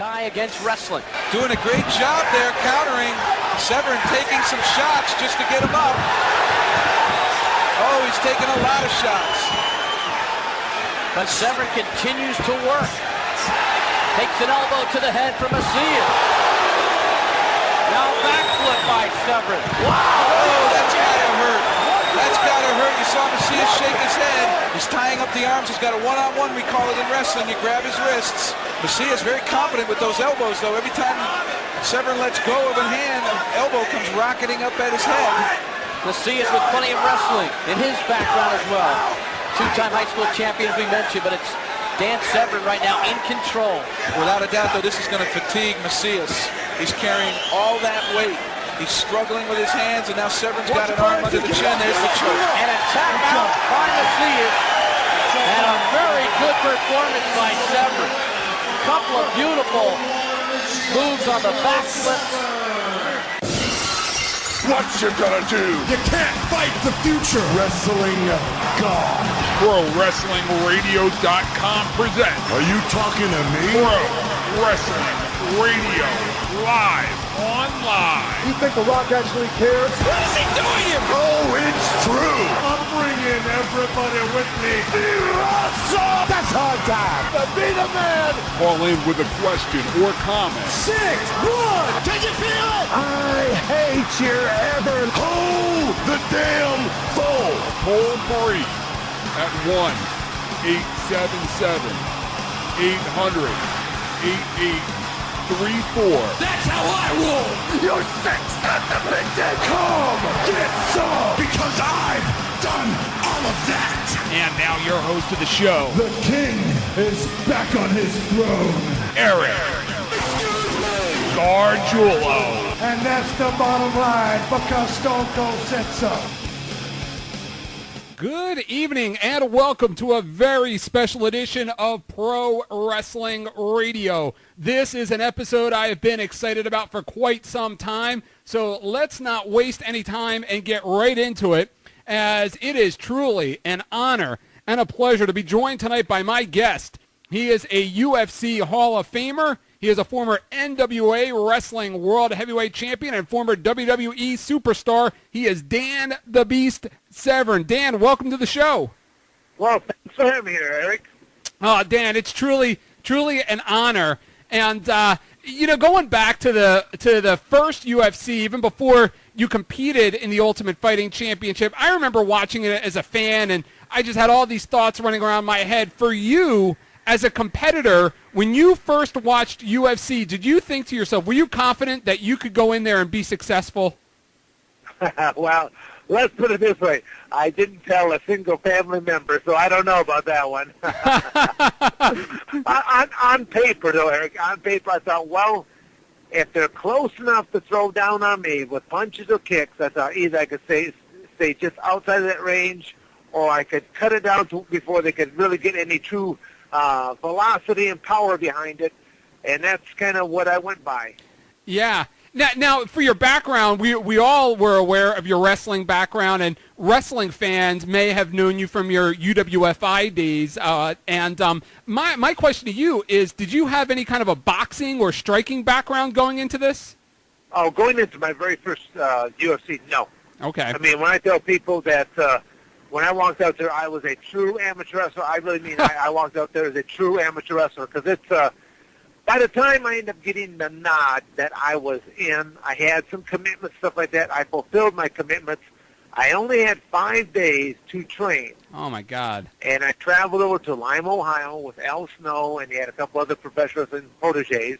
Tie against wrestling. Doing a great job there countering. Severn taking some shots just to get him up. Oh, he's taking a lot of shots. But Severn continues to work. Takes an elbow to the head from Macias. Now backflip by Severn. Wow! Oh, that's gotta hurt. That's gotta hurt. You saw Macias shake his head. He's tying up the arms. He's got a one-on-one, we call it in wrestling. You grab his wrists. Macias very confident with those elbows, though. Every time Severn lets go of a hand, an elbow comes rocketing up at his head. Macias with plenty of wrestling in his background as well. Two-time high school champion, as we mentioned, but it's Dan Severn right now in control. Without a doubt, though, this is going to fatigue Macias. He's carrying all that weight. He's struggling with his hands, and now Severn's got an arm under the chin. There's the choke. And a tap out by Macias. And a very good performance by Severn. Couple of beautiful moves on the backflip. What you gonna do? You can't fight the future. Wrestling God. ProWrestlingRadio.com presents. Are you talking to me? Pro Wrestling Radio live online. You think The Rock actually cares? What is he doing here? Oh, it's true. I'm bringing everybody with me. That's hard time. To be the man. Call in with a question or comment. 6, 1. Can you feel it? I hate your ever. Hold the damn phone. Toll free at 1-877-800-8834. That's how I roll. You're sex at the picture. Come get some. Because I've done all of that. And now your host of the show, The king is back on his throne. Eric Gargiulo. And that's the bottom line because Stone Cold said so. Good evening and welcome to a very special edition of Pro Wrestling Radio. This is an episode I have been excited about for quite some time, so let's not waste any time and get right into it, as it is truly an honor and a pleasure to be joined tonight by my guest. He is a UFC Hall of Famer. He is a former NWA Wrestling World Heavyweight Champion and former WWE Superstar. He is Dan The Beast Severn. Dan, welcome to the show. Well, thanks for having me here, Eric. Oh, Dan, it's truly an honor. And going back to the first UFC, even before you competed in the Ultimate Fighting Championship, I remember watching it as a fan, and I just had all these thoughts running around my head. For you, as a competitor, when you first watched UFC, did you think to yourself, were you confident that you could go in there and be successful? Well, let's put it this way. I didn't tell a single family member, so I don't know about that one. on paper, though, Eric, on paper, I thought, well, if they're close enough to throw down on me with punches or kicks, I thought either I could stay just outside of that range, or I could cut it down before they could really get any true velocity and power behind it, and that's kind of what I went by. Yeah. Now, for your background, we all were aware of your wrestling background, and wrestling fans may have known you from your UWFI days. My question to you is, did you have any kind of a boxing or striking background going into this? Oh, going into my very first UFC, no. Okay. I mean, when I tell people that when I walked out there, I was a true amateur wrestler, I really mean I walked out there as a true amateur wrestler, because it's by the time I ended up getting the nod that I was in, I had some commitments, stuff like that. I fulfilled my commitments. I only had 5 days to train. Oh, my God. And I traveled over to Lima, Ohio with Al Snow, and he had a couple other professionals and proteges.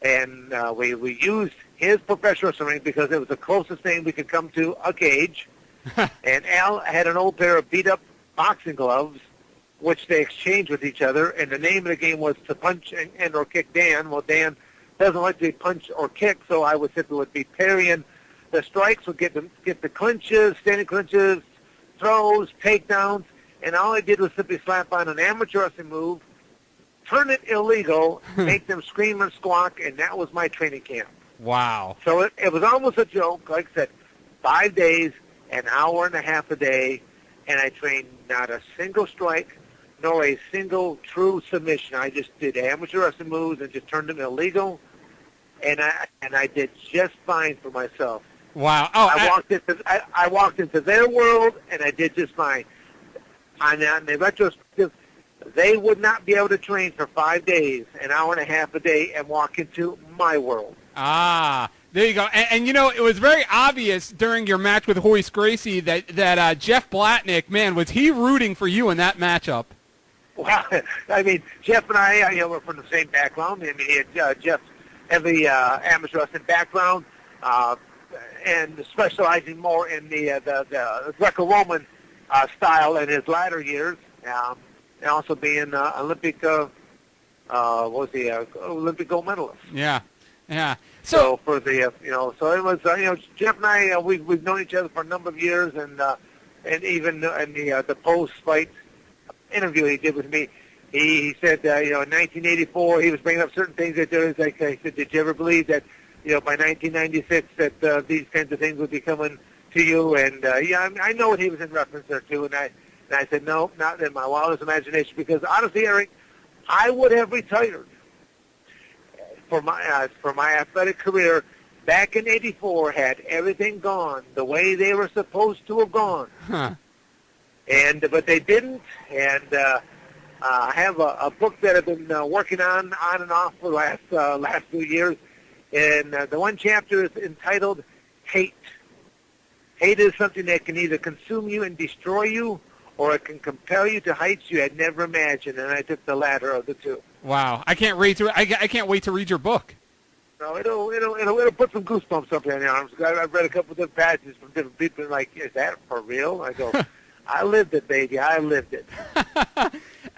And we used his professional wrestling ring because it was the closest thing we could come to a cage. And Al had an old pair of beat-up boxing gloves, which they exchanged with each other, and the name of the game was to punch and or kick Dan. Well, Dan doesn't like to be punched or kicked, so I would simply be parrying the strikes, would get the clinches, standing clinches, throws, takedowns, and all I did was simply slap on an amateur wrestling move, turn it illegal, make them scream and squawk, and that was my training camp. Wow. So it was almost a joke. Like I said, 5 days, an hour and a half a day, and I trained not a single strike, nor a single true submission. I just did amateur wrestling moves and just turned them illegal, and I did just fine for myself. Wow. Oh, I walked into their world, and I did just fine. On the retrospective, they would not be able to train for 5 days, an hour and a half a day, and walk into my world. Ah, there you go. And it was very obvious during your match with Hoist Gracie that Jeff Blatnick, man, was he rooting for you in that matchup? Well, I mean, Jeff and I, we're from the same background. I mean, he had Jeff heavy amateur wrestling background, and specializing more in the Greco-Roman style in his latter years, and also being Olympic Olympic gold medalist. Yeah. So for the so it was Jeff and I we've known each other for a number of years, and even in the post-fight interview he did with me, he said in 1984 he was bringing up certain things that there was like I said, did you ever believe that by 1996 that these kinds of things would be coming to you? And I know what he was in reference there too, and I said no, not in my wildest imagination, because honestly, Eric, I would have retired for my athletic career back in '84 had everything gone the way they were supposed to have gone. Huh. But they didn't. And I have a book that I've been working on and off for the last few years, and the one chapter is entitled "Hate." Hate is something that can either consume you and destroy you, or it can compel you to heights you had never imagined. And I took the latter of the two. Wow, I can't wait to read your book. No, it'll put some goosebumps up in your arms. I've read a couple of different passages from different people, and like, is that for real? I go, I lived it, baby. I lived it.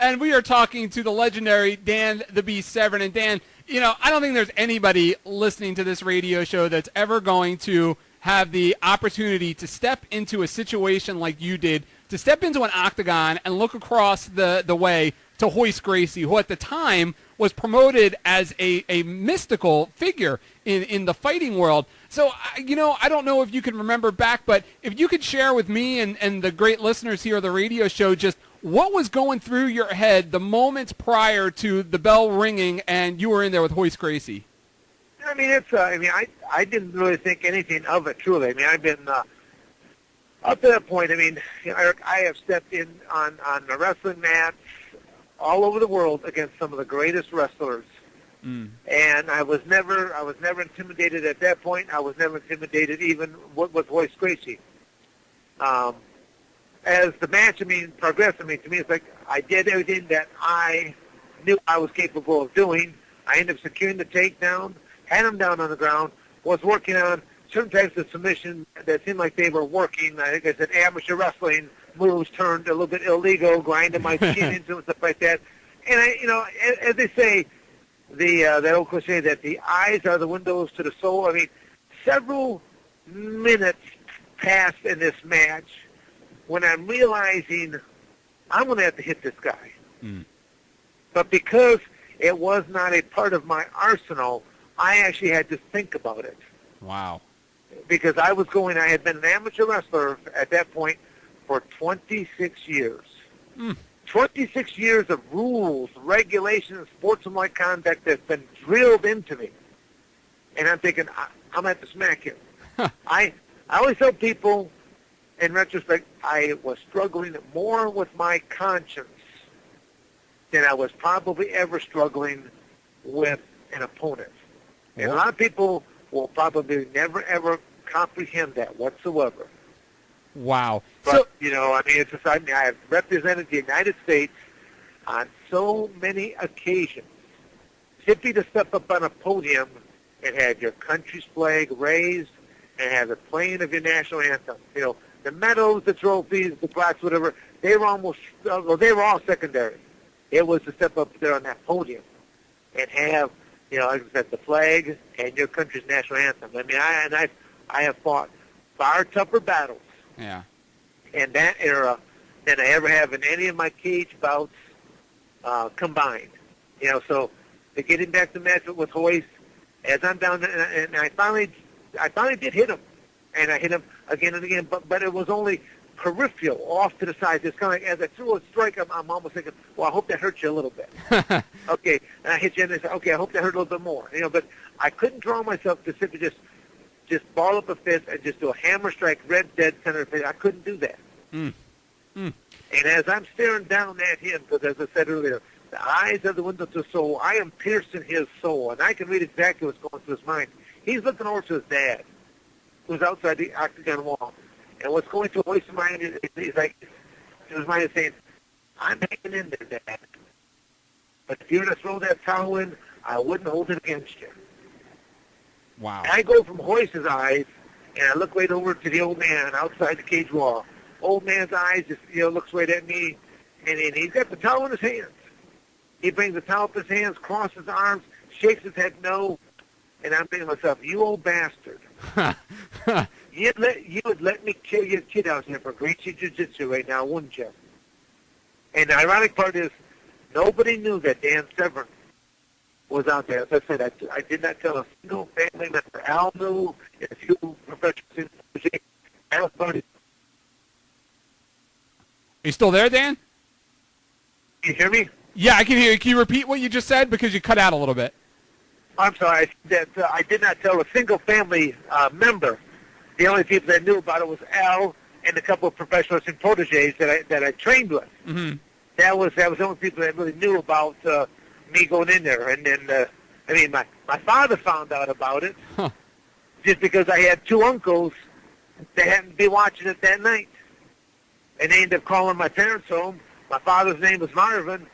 And we are talking to the legendary Dan The Beast Severn. And Dan, I don't think there's anybody listening to this radio show that's ever going to have the opportunity to step into a situation like you did, to step into an octagon and look across the way to Hoist Gracie, who at the time was promoted as a mystical figure in the fighting world. So, I don't know if you can remember back, but if you could share with me and the great listeners here of the radio show just what was going through your head the moments prior to the bell ringing and you were in there with Hoist Gracie. I mean, I didn't really think anything of it, truly. I mean, I've been up to that point. I mean, Eric, I have stepped in on the wrestling mats all over the world against some of the greatest wrestlers, and I was never intimidated at that point. I was never intimidated even with Hoist Gracie. As the match, progressed. To me, it's like I did everything that I knew I was capable of doing. I ended up securing the takedown, had him down on the ground, was working on certain types of submission that seemed like they were working. I think I said amateur wrestling moves turned a little bit illegal, grinding my skin into and stuff like that. And as they say, that old cliche that the eyes are the windows to the soul. I mean, several minutes passed in this match when I'm realizing I'm going to have to hit this guy. But because it was not a part of my arsenal, I actually had to think about it. Wow. Because I had been an amateur wrestler at that point for 26 years. 26 years of rules, regulations, sportsmanlike conduct that's been drilled into me. And I'm thinking, I'm going to have to smack him. I always tell people, in retrospect, I was struggling more with my conscience than I was probably ever struggling with an opponent. And a lot of people will probably never, ever comprehend that whatsoever. Wow. But, it's just, I have represented the United States on so many occasions. Simply to step up on a podium and have your country's flag raised and have the playing of your national anthem. The medals, the trophies, the plaques, whatever, they were all secondary. It was to step up there on that podium and have, like I said, the flag and your country's national anthem. I mean, I have fought far tougher battles in that era than I ever have in any of my cage bouts combined. So getting back to the match with Hoist, as I'm down, and I finally did hit him, and I hit him again and again, but it was only peripheral off to the side. Just kind of like, as I threw a strike, I'm almost thinking, well, I hope that hurt you a little bit. Okay, and I hit you, and I said, okay, I hope that hurt a little bit more. But I couldn't draw myself to simply just ball up a fist and just do a hammer strike, red dead center face. I couldn't do that. And as I'm staring down at him, because as I said earlier, the eyes are the window to the soul. I am piercing his soul, and I can read exactly what's going through his mind. He's looking over to his dad, who's outside the octagon wall. And what's going through his mind is he's like, his mind is saying, I'm hanging in there, Dad. But if you were to throw that towel in, I wouldn't hold it against you. Wow. And I go from Hoist's eyes, and I look right over to the old man outside the cage wall. Old man's eyes just, looks right at me, and he's got the towel in his hands. He brings the towel up his hands, crosses his arms, shakes his head no, and I'm thinking to myself, you old bastard. You would let me kill your kid out here for Gracie Jiu-Jitsu right now, wouldn't you? And the ironic part is, nobody knew that Dan Severn was out there. As I said, I did not tell a single family member. Al knew, a few professionals. Al's buddy. Are you still there, Dan? Can you hear me? Yeah, I can hear you. Can you repeat what you just said? Because you cut out a little bit. I'm sorry. I did not tell a single family member. The only people that knew about it was Al and a couple of professionals and proteges that I trained with. Mm-hmm. That was the only people that really knew about me going in there. And then, my father found out about it just because I had two uncles that happened to be watching it that night. And they ended up calling my parents home. My father's name was Marvin.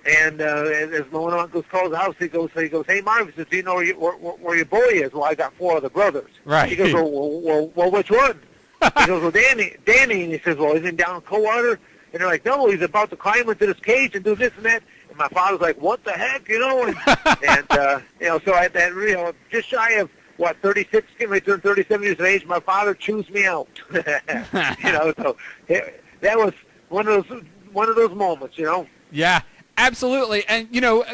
And as one of my uncles calls the house, he goes, hey, Marvin, says, do you know where your boy is? Well, I got four other brothers. Right. He goes, well, which one? He goes, well, Danny. And he says, well, isn't he down in Coldwater? And they're like, no, he's about to climb into this cage and do this and that. And my father's like, what the heck, And so I had, just shy of, 36, getting ready to turn 37 years of age, my father chews me out. So that was one of those moments, Yeah. Absolutely. And,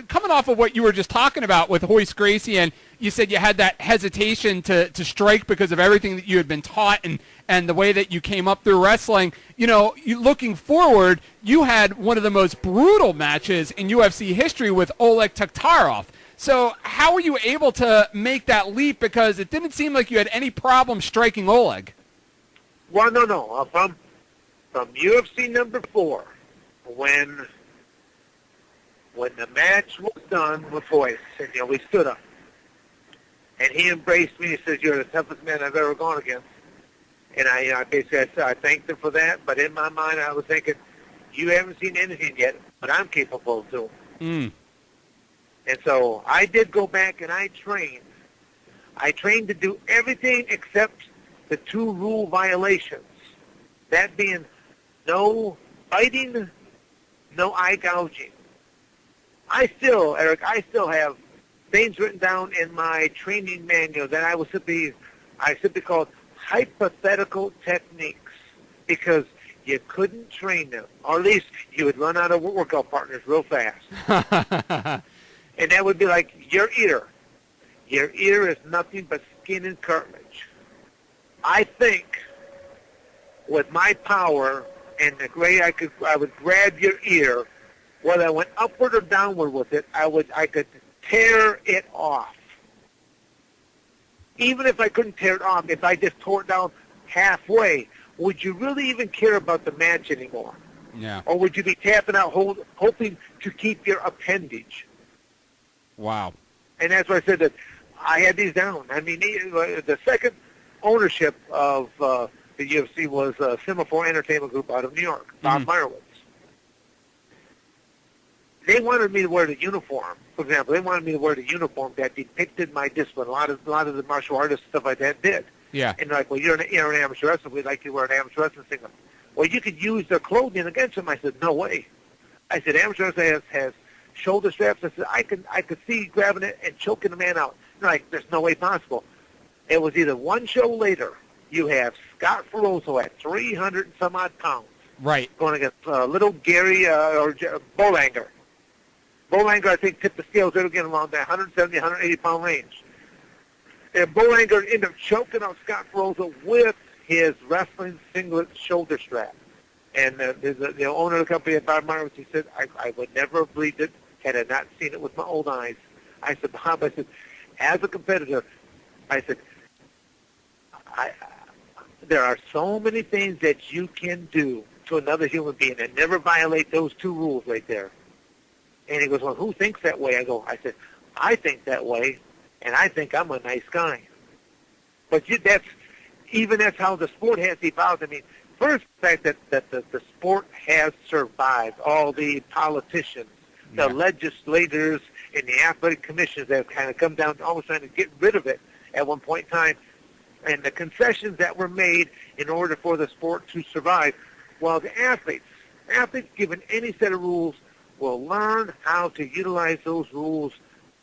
coming off of what you were just talking about with Hoist Gracie, and you said you had that hesitation to strike because of everything that you had been taught and the way that you came up through wrestling, looking forward, you had one of the most brutal matches in UFC history with Oleg Taktarov. So how were you able to make that leap? Because it didn't seem like you had any problem striking Oleg. Well, no. From UFC number 4, when the match was done with Hoist, and we stood up, and he embraced me. He says, "You're the toughest man I've ever gone against." And I basically I thanked him for that. But in my mind, I was thinking, "You haven't seen anything yet, but I'm capable of doing." And so I did go back and I trained. I trained to do everything except the 2 rule violations. That being no biting, no eye gouging. Eric, I still have things written down in my training manual that I simply called hypothetical techniques, because you couldn't train them, or at least you would run out of workout partners real fast. And that would be like your ear. Your ear is nothing but skin and cartilage. I think with my power and the way I would grab your ear, whether I went upward or downward with it, I could tear it off. Even if I couldn't tear it off, if I just tore it down halfway, would you really even care about the match anymore? Yeah. Or would you be tapping out, hoping to keep your appendage? Wow. And that's why I said that I had these down. The second ownership of the UFC was Semaphore Entertainment Group out of New York, Bob Meyerowitz. They wanted me to wear the uniform. For example, they wanted me to wear the uniform that depicted my discipline. A lot of the martial artists, stuff like that, did. Yeah. And they're like, well, you're an amateur wrestler. We'd like you to wear an amateur wrestling singlet. Well, you could use their clothing against them. I said, no way. I said, amateur wrestling has shoulder straps. I said, I could see grabbing it and choking the man out. They're like, there's no way possible. It was either one show later, you have Scott Ferroso at 300 and some odd pounds. Right. Going against little Gary or Bolanger. Bolanger, I think, tipped the scales right again around that 170, 180-pound range. And Bolanger ended up choking out Scott Ferroso with his wrestling singlet shoulder strap. And the owner of the company at Bob Myers, he said, I would never have believed it had I not seen it with my own eyes. I said, Bob, I said, as a competitor, I said, there are so many things that you can do to another human being and never violate those two rules right there. And he goes, well, who thinks that way? I said, I think that way, and I think I'm a nice guy. But that's how the sport has evolved. I mean, first, the fact that the sport has survived, all the politicians, the legislators, and the athletic commissions that have kind of come down almost trying to get rid of it at one point in time, and the concessions that were made in order for the sport to survive. Well, the athletes given any set of rules, will learn how to utilize those rules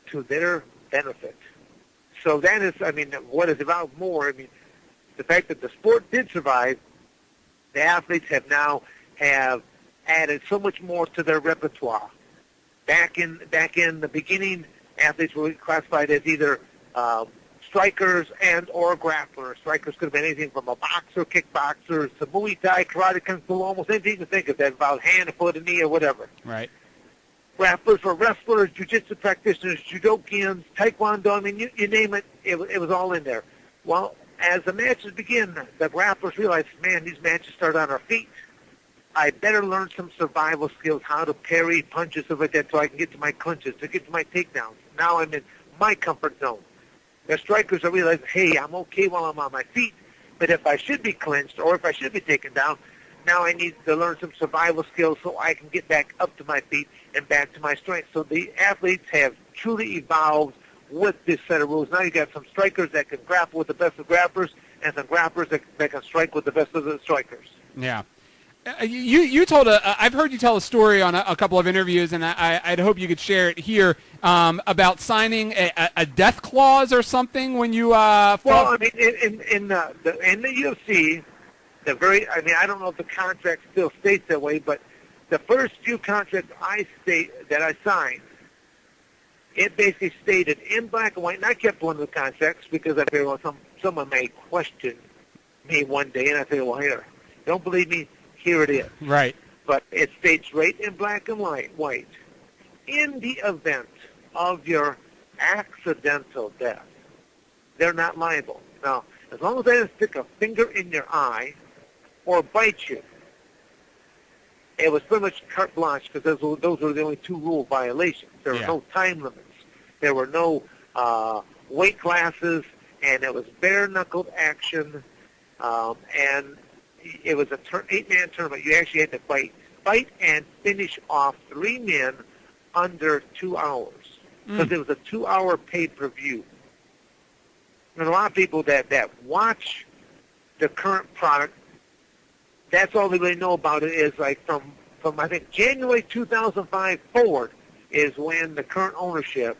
to their benefit. So that is, I mean, what has evolved more, I mean, the fact that the sport did survive, the athletes have now added so much more to their repertoire. Back in the beginning, athletes were classified as either strikers and or grapplers. Strikers could have been anything from a boxer, kickboxer, to Muay Thai, karate, kung fu, almost anything you can think of that involved hand, a foot, a knee, or whatever. Right. Grapplers were wrestlers, jiu-jitsu practitioners, judokians, taekwondo, I mean, you name it, it was all in there. Well, as the matches begin, the grapplers realized, man, these matches start on our feet. I better learn some survival skills, how to parry punches, stuff like that, so I can get to my clinches, to get to my takedowns. Now I'm in my comfort zone. The strikers are realizing, hey, I'm okay while I'm on my feet, but if I should be clinched or if I should be taken down, now I need to learn some survival skills so I can get back up to my feet and back to my strength. So the athletes have truly evolved with this set of rules. Now you got some strikers that can grapple with the best of grapplers and some grapplers that can strike with the best of the strikers. Yeah. You told I've heard you tell a story on a couple of interviews, and I'd hope you could share it here, about signing a death clause or something when you fought. Well, I mean, in the UFC, I don't know if the contract still states that way, but the first few contracts I signed, it basically stated in black and white, and I kept one of the contracts because I figured, well, someone may question me one day, and I figured, well, here, don't believe me, here it is. Right. But it states right in black and white, in the event of your accidental death, they're not liable. Now, as long as they didn't stick a finger in your eye or bite you, it was pretty much carte blanche because those were the only two rule violations. There were no time limits. There were no weight classes, and it was bare-knuckled action, and it was a 8-man tournament. You actually had to fight and finish off 3 men under 2 hours because it was a 2-hour pay-per-view. And a lot of people that watch the current product, that's all they really know about it is like from I think January 2005 forward is when the current ownership,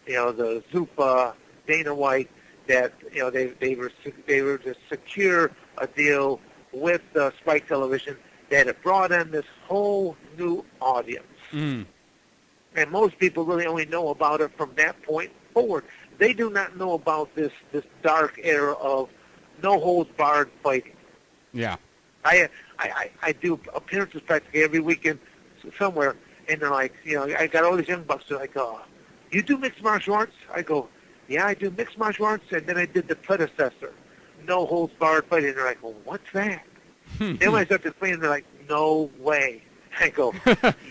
the Zuffa, Dana White, that they were to secure a deal with Spike Television that it brought in this whole new audience. And most people really only know about it from that point forward. They do not know about this dark era of no-holds-barred fighting. Yeah. I do appearances practically every weekend somewhere, and they're like, I got all these young bucks. They're like, you do mixed martial arts? I go, yeah, I do mixed martial arts, and then I did the predecessor, no-holds-barred fighting. And they're like, well, what's that? Then when I start to explain, they're like, no way. I go,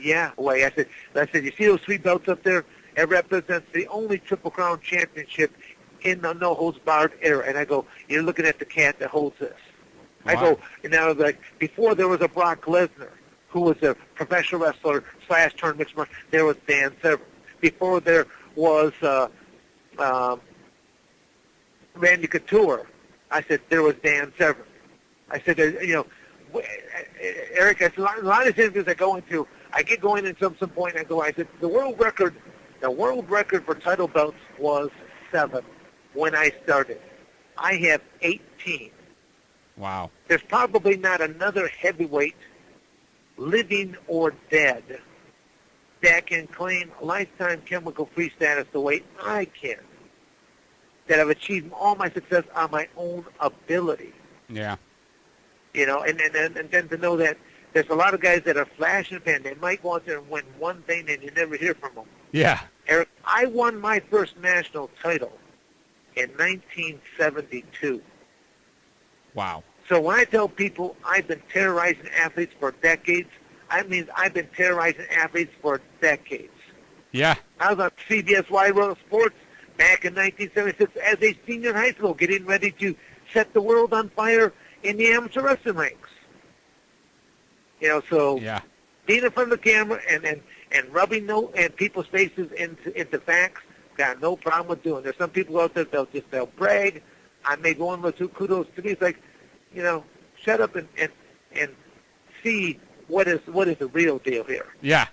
yeah, way. I said, you see those 3 belts up there? It represents the only Triple Crown championship in the no-holds-barred era. And I go, you're looking at the cat that holds this. Wow. I go, and I was like, before there was a Brock Lesnar, who was a professional wrestler / turned mixed martial, there was Dan Severn. Before there was Randy Couture, I said, there was Dan Severn. I said, Eric, I said, a lot of these interviews I go into, I get going into some point, I said, the world record for title belts was 7 when I started. I have 18. Wow. There's probably not another heavyweight, living or dead, that can claim lifetime chemical-free status the way I can, that I've achieved all my success on my own ability. Yeah. You know, and then to know that there's a lot of guys that are flash in the pan. They might go out there and win one thing, and you never hear from them. Yeah. Eric, I won my first national title in 1972. Wow. So when I tell people I've been terrorizing athletes for decades, I mean I've been terrorizing athletes for decades. Yeah. I was on CBS Wide World of Sports back in 1976 as a senior in high school, getting ready to set the world on fire in the amateur wrestling ranks. You know, so Yeah. being in front of the camera and rubbing and people's faces into facts, got no problem with doing. There's some people out there they'll brag. I may go in with two kudos to me. It's like, you know, shut up and see what is the real deal here. Yeah.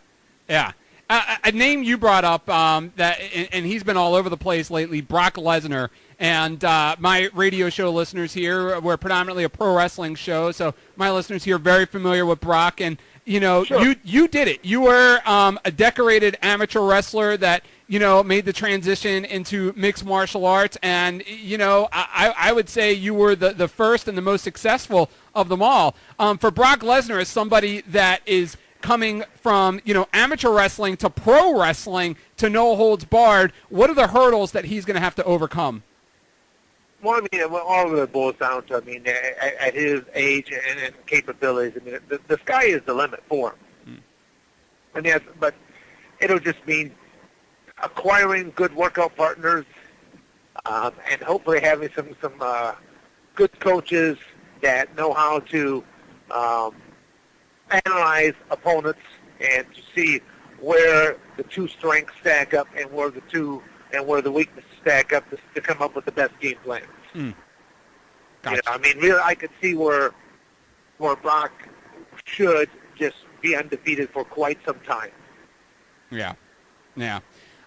Yeah. A name you brought up that, and he's been all over the place lately, Brock Lesnar. And my radio show listeners here, we're predominantly a pro wrestling show, so my listeners here are very familiar with Brock. And, you know, Sure. you did it. You were a decorated amateur wrestler that, you know, made the transition into mixed martial arts. And, you know, I would say you were the first and the most successful of them all. For Brock Lesnar, as somebody that is coming from, you know, amateur wrestling to pro wrestling to no holds barred, what are the hurdles that he's going to have to overcome? Well, I mean, all of it boils down to, I mean, at his age and capabilities, I mean, the sky is the limit for him. I mean, but it'll just mean acquiring good workout partners and hopefully having some good coaches that know how to analyze opponents and to see where the two strengths stack up and where the weaknesses stack up to come up with the best game plan. Gotcha. You know, I mean, really, I could see where Brock should just be undefeated for quite some time. Yeah, yeah.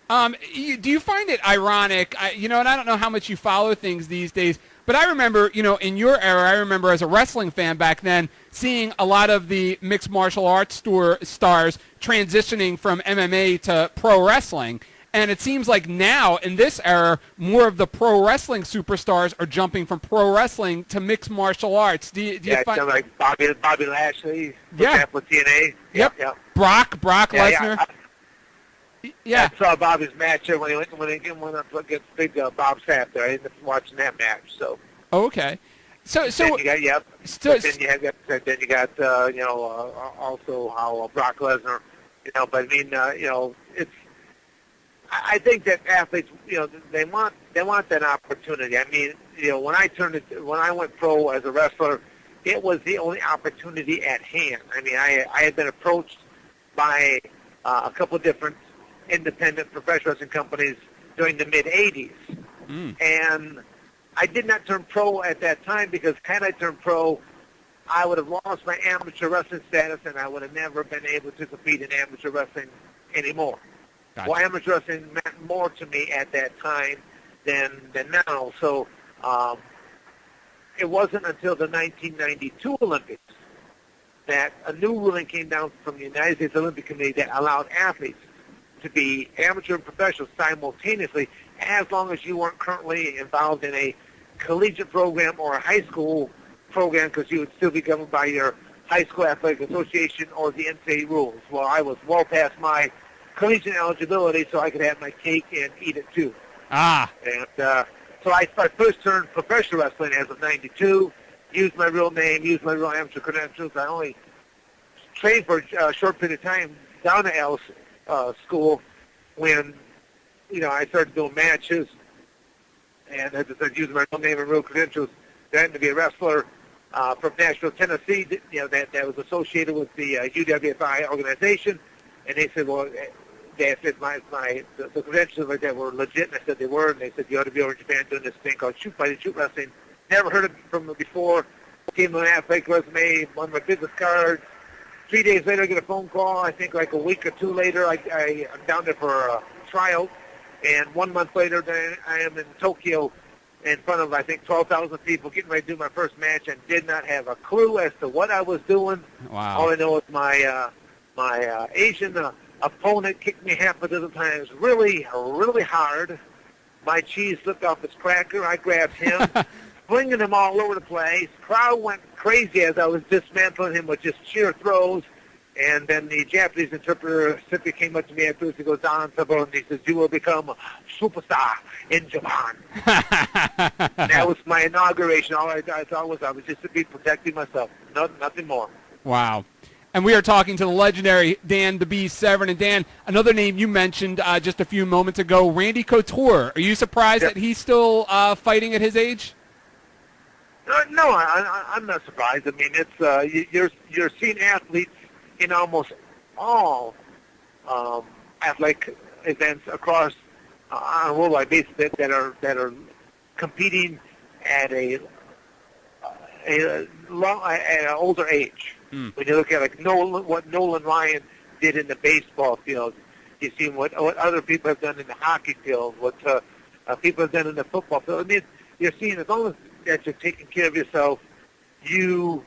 Do you find it ironic, you know, and I don't know how much you follow things these days, but I remember, you know, in your era, I remember as a wrestling fan back then, seeing a lot of the mixed martial arts stars transitioning from MMA to pro wrestling. And it seems like now, in this era, more of the pro wrestling superstars are jumping from pro wrestling to mixed martial arts. Do you find like Bobby Lashley, for Yeah. example, TNA. Yep. Brock Lesnar. Yeah. I saw Bobby's match when he went up against Big Bob Sapp there. I ended up watching that match. So. Okay. So then you got so, then you got you know, also how Brock Lesnar, you know. But I mean, you know, it's. I think that athletes, you know, they want that opportunity. I mean, you know, when I went pro as a wrestler, it was the only opportunity at hand. I mean, I had been approached by a couple of different independent professional wrestling companies during the mid-'80s. And I did not turn pro at that time because had I turned pro, I would have lost my amateur wrestling status and I would have never been able to compete in amateur wrestling anymore. Gotcha. Well, amateur wrestling meant more to me at that time than now. So it wasn't until the 1992 Olympics that a new ruling came down from the United States Olympic Committee that allowed athletes to be amateur and professional simultaneously as long as you weren't currently involved in a collegiate program or a high school program, because you would still be governed by your high school athletic association or the NCAA rules. Well, I was well past my collegiate eligibility, so I could have my cake and eat it too. And so I first turned professional wrestling as of 92, used my real name, used my real amateur credentials. I only trained for a short period of time down at Alice school when, you know, I started doing matches and as I started using my real name and real credentials. Then to be a wrestler from Nashville, Tennessee, you know, that was associated with the UWFI organization. And they said, well, they said the credentials like that were legit, and I said they were, and they said you ought to be over in Japan doing this thing called shoot fighting, shoot wrestling. Never heard of it from before. Came on an athletic resume, one of my business cards. 3 days later, I get a phone call. I think like a week or two later, I'm down there for a tryout, and 1 month later, then I am in Tokyo in front of, I think, 12,000 people, getting ready to do my first match, and did not have a clue as to what I was doing. Wow. All I know is my Asian opponent kicked me half a dozen times really, really hard. My cheese slipped off his cracker. I grabbed him, flinging him all over the place. Crowd went crazy as I was dismantling him with just sheer throws. And then the Japanese interpreter simply came up to me afterwards. He goes, "Dan Severn," and he says, "You will become a superstar in Japan." That was my inauguration. All I thought was I was just to be protecting myself. Nothing more. Wow. And we are talking to the legendary Dan The Beast Severn. And Dan, another name you mentioned just a few moments ago, Randy Couture. Are you surprised that he's still fighting at his age? No, I'm not surprised. I mean, it's you're seeing athletes in almost all athletic events across on a worldwide basis that are competing at an older age. When you look at like what Nolan Ryan did in the baseball field, you see what other people have done in the hockey field, what people have done in the football field. I mean, you're seeing as long as that you're taking care of yourself, you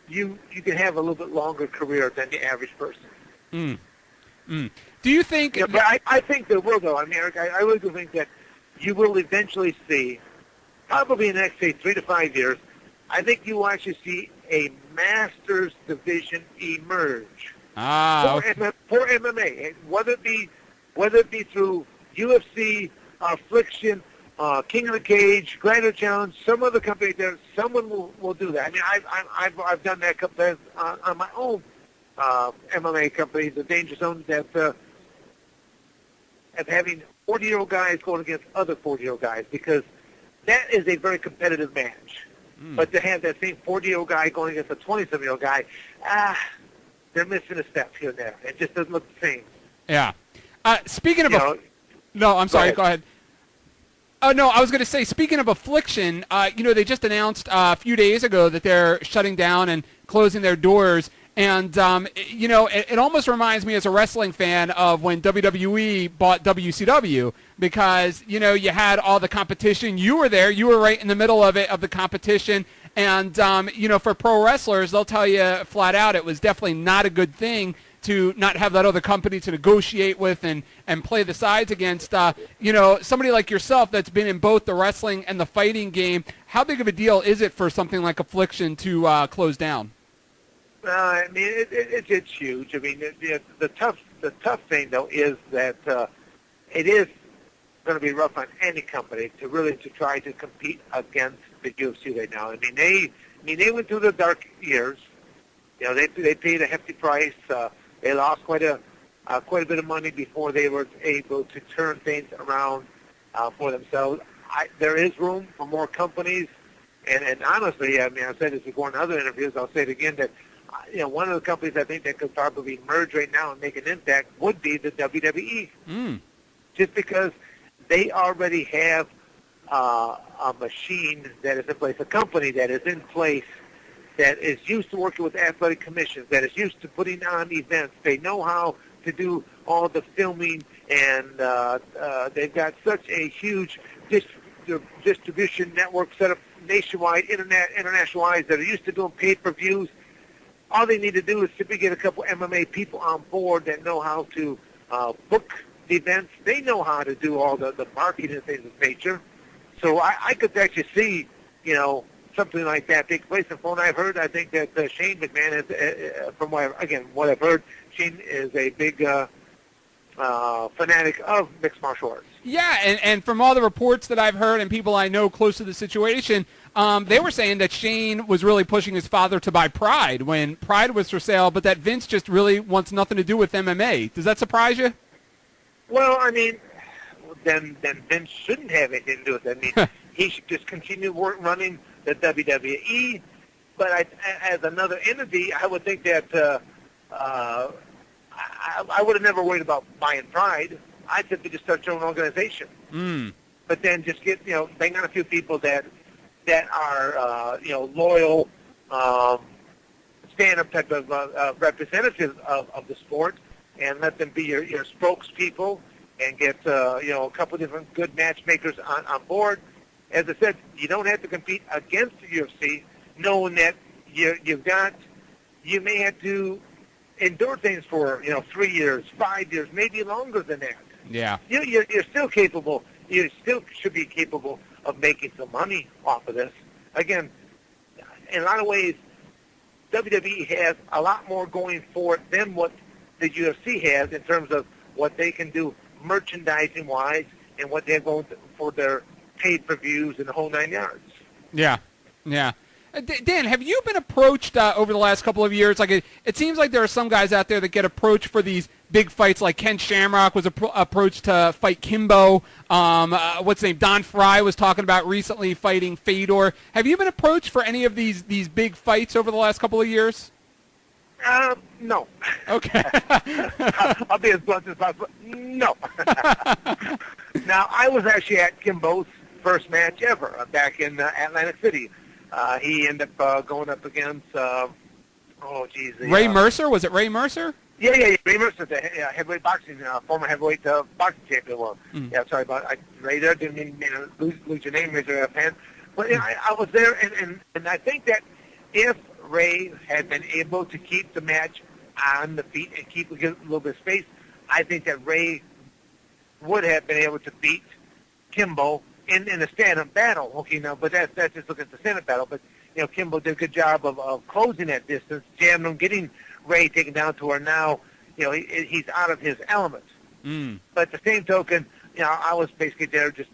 can have a little bit longer career than the average person. Do you think? Yeah, but I think there will, though. I mean, Eric, I really do think that you will eventually see, probably in the next, say, 3 to 5 years, I think you will actually see a Masters division emerge for MMA, and whether it be through UFC, Affliction, King of the Cage, Gladiator Challenge, some other company there, someone will do that. I mean, I've done that a couple times on my own MMA company, the Danger Zone, that of having 40-year-old guys going against other 40-year-old guys, because that is a very competitive match. But to have that same 40-year-old guy going against a 27-year-old guy, they're missing a step here and there. It just doesn't look the same. Yeah. Speaking of no, I'm sorry. Go ahead. No, I was going to say, speaking of Affliction, they just announced a few days ago that they're shutting down and closing their doors. And, it almost reminds me as a wrestling fan of when WWE bought WCW, because, you had all the competition. You were there. You were right in the middle of the competition. And, for pro wrestlers, they'll tell you flat out it was definitely not a good thing to not have that other company to negotiate with and play the sides against. Somebody like yourself that's been in both the wrestling and the fighting game, how big of a deal is it for something like Affliction to close down? I mean, it's huge. I mean, the tough thing though is that it is going to be rough on any company to try to compete against the UFC right now. I mean, they went through the dark years. They paid a hefty price. They lost quite a bit of money before they were able to turn things around for themselves. There is room for more companies, and honestly, I mean, I've said this before in other interviews. I'll say it again that. One of the companies I think that could probably merge right now and make an impact would be the WWE. Just because they already have a machine that is in place, a company that is in place that is used to working with athletic commissions, that is used to putting on events. They know how to do all the filming, and they've got such a huge distribution network set up nationwide, international-wise, that are used to doing pay-per-views. All they need to do is simply get a couple MMA people on board that know how to book the events. They know how to do all the marketing and things of nature. So I could actually see, something like that take place. And from what I've heard, I think that Shane McMahon is, from what I've heard, Shane is a big fanatic of mixed martial arts. Yeah, and from all the reports that I've heard and people I know close to the situation, they were saying that Shane was really pushing his father to buy Pride when Pride was for sale, but that Vince just really wants nothing to do with MMA. Does that surprise you? Well, I mean, then Vince shouldn't have anything to do with it. I mean, he should just continue running the WWE. But as another entity, I would think that I would have never worried about buying Pride. I'd simply just start your own organization. But then just get, bang on a few people that are, loyal, stand-up type of representatives of the sport, and let them be your spokespeople, and get, a couple different good matchmakers on board. As I said, you don't have to compete against the UFC, knowing that you may have to endure things for, 3 years, 5 years, maybe longer than that. Yeah. You're still capable. You still should be capable of making some money off of this. Again, in a lot of ways, WWE has a lot more going for it than what the UFC has in terms of what they can do merchandising-wise and what they're going for their pay-per-views and the whole 9 yards. Yeah, yeah. Dan, have you been approached over the last couple of years? Like it seems like there are some guys out there that get approached for these big fights. Like Ken Shamrock was approached to fight Kimbo. What's his name? Don Fry was talking about recently fighting Fedor. Have you been approached for any of these big fights over the last couple of years? No. Okay. I'll be as blunt as possible. No. Now, I was actually at Kimbo's first match ever back in Atlantic City. He ended up going up against, Ray Mercer? Was it Ray Mercer? Yeah. Ray Mercer, the heavyweight boxing, former heavyweight boxing champion. Well, yeah, sorry about Ray there. Didn't mean to lose your name, Razor fan. But I was there, and I think that if Ray had been able to keep the match on the feet and keep a little bit of space, I think that Ray would have been able to beat Kimbo in a stand-up battle. Okay, now, but that's just looking at the stand-up battle. But Kimbo did a good job of closing that distance, jamming him, getting Ray taken down to where now, he's out of his element. But at the same token, I was basically there just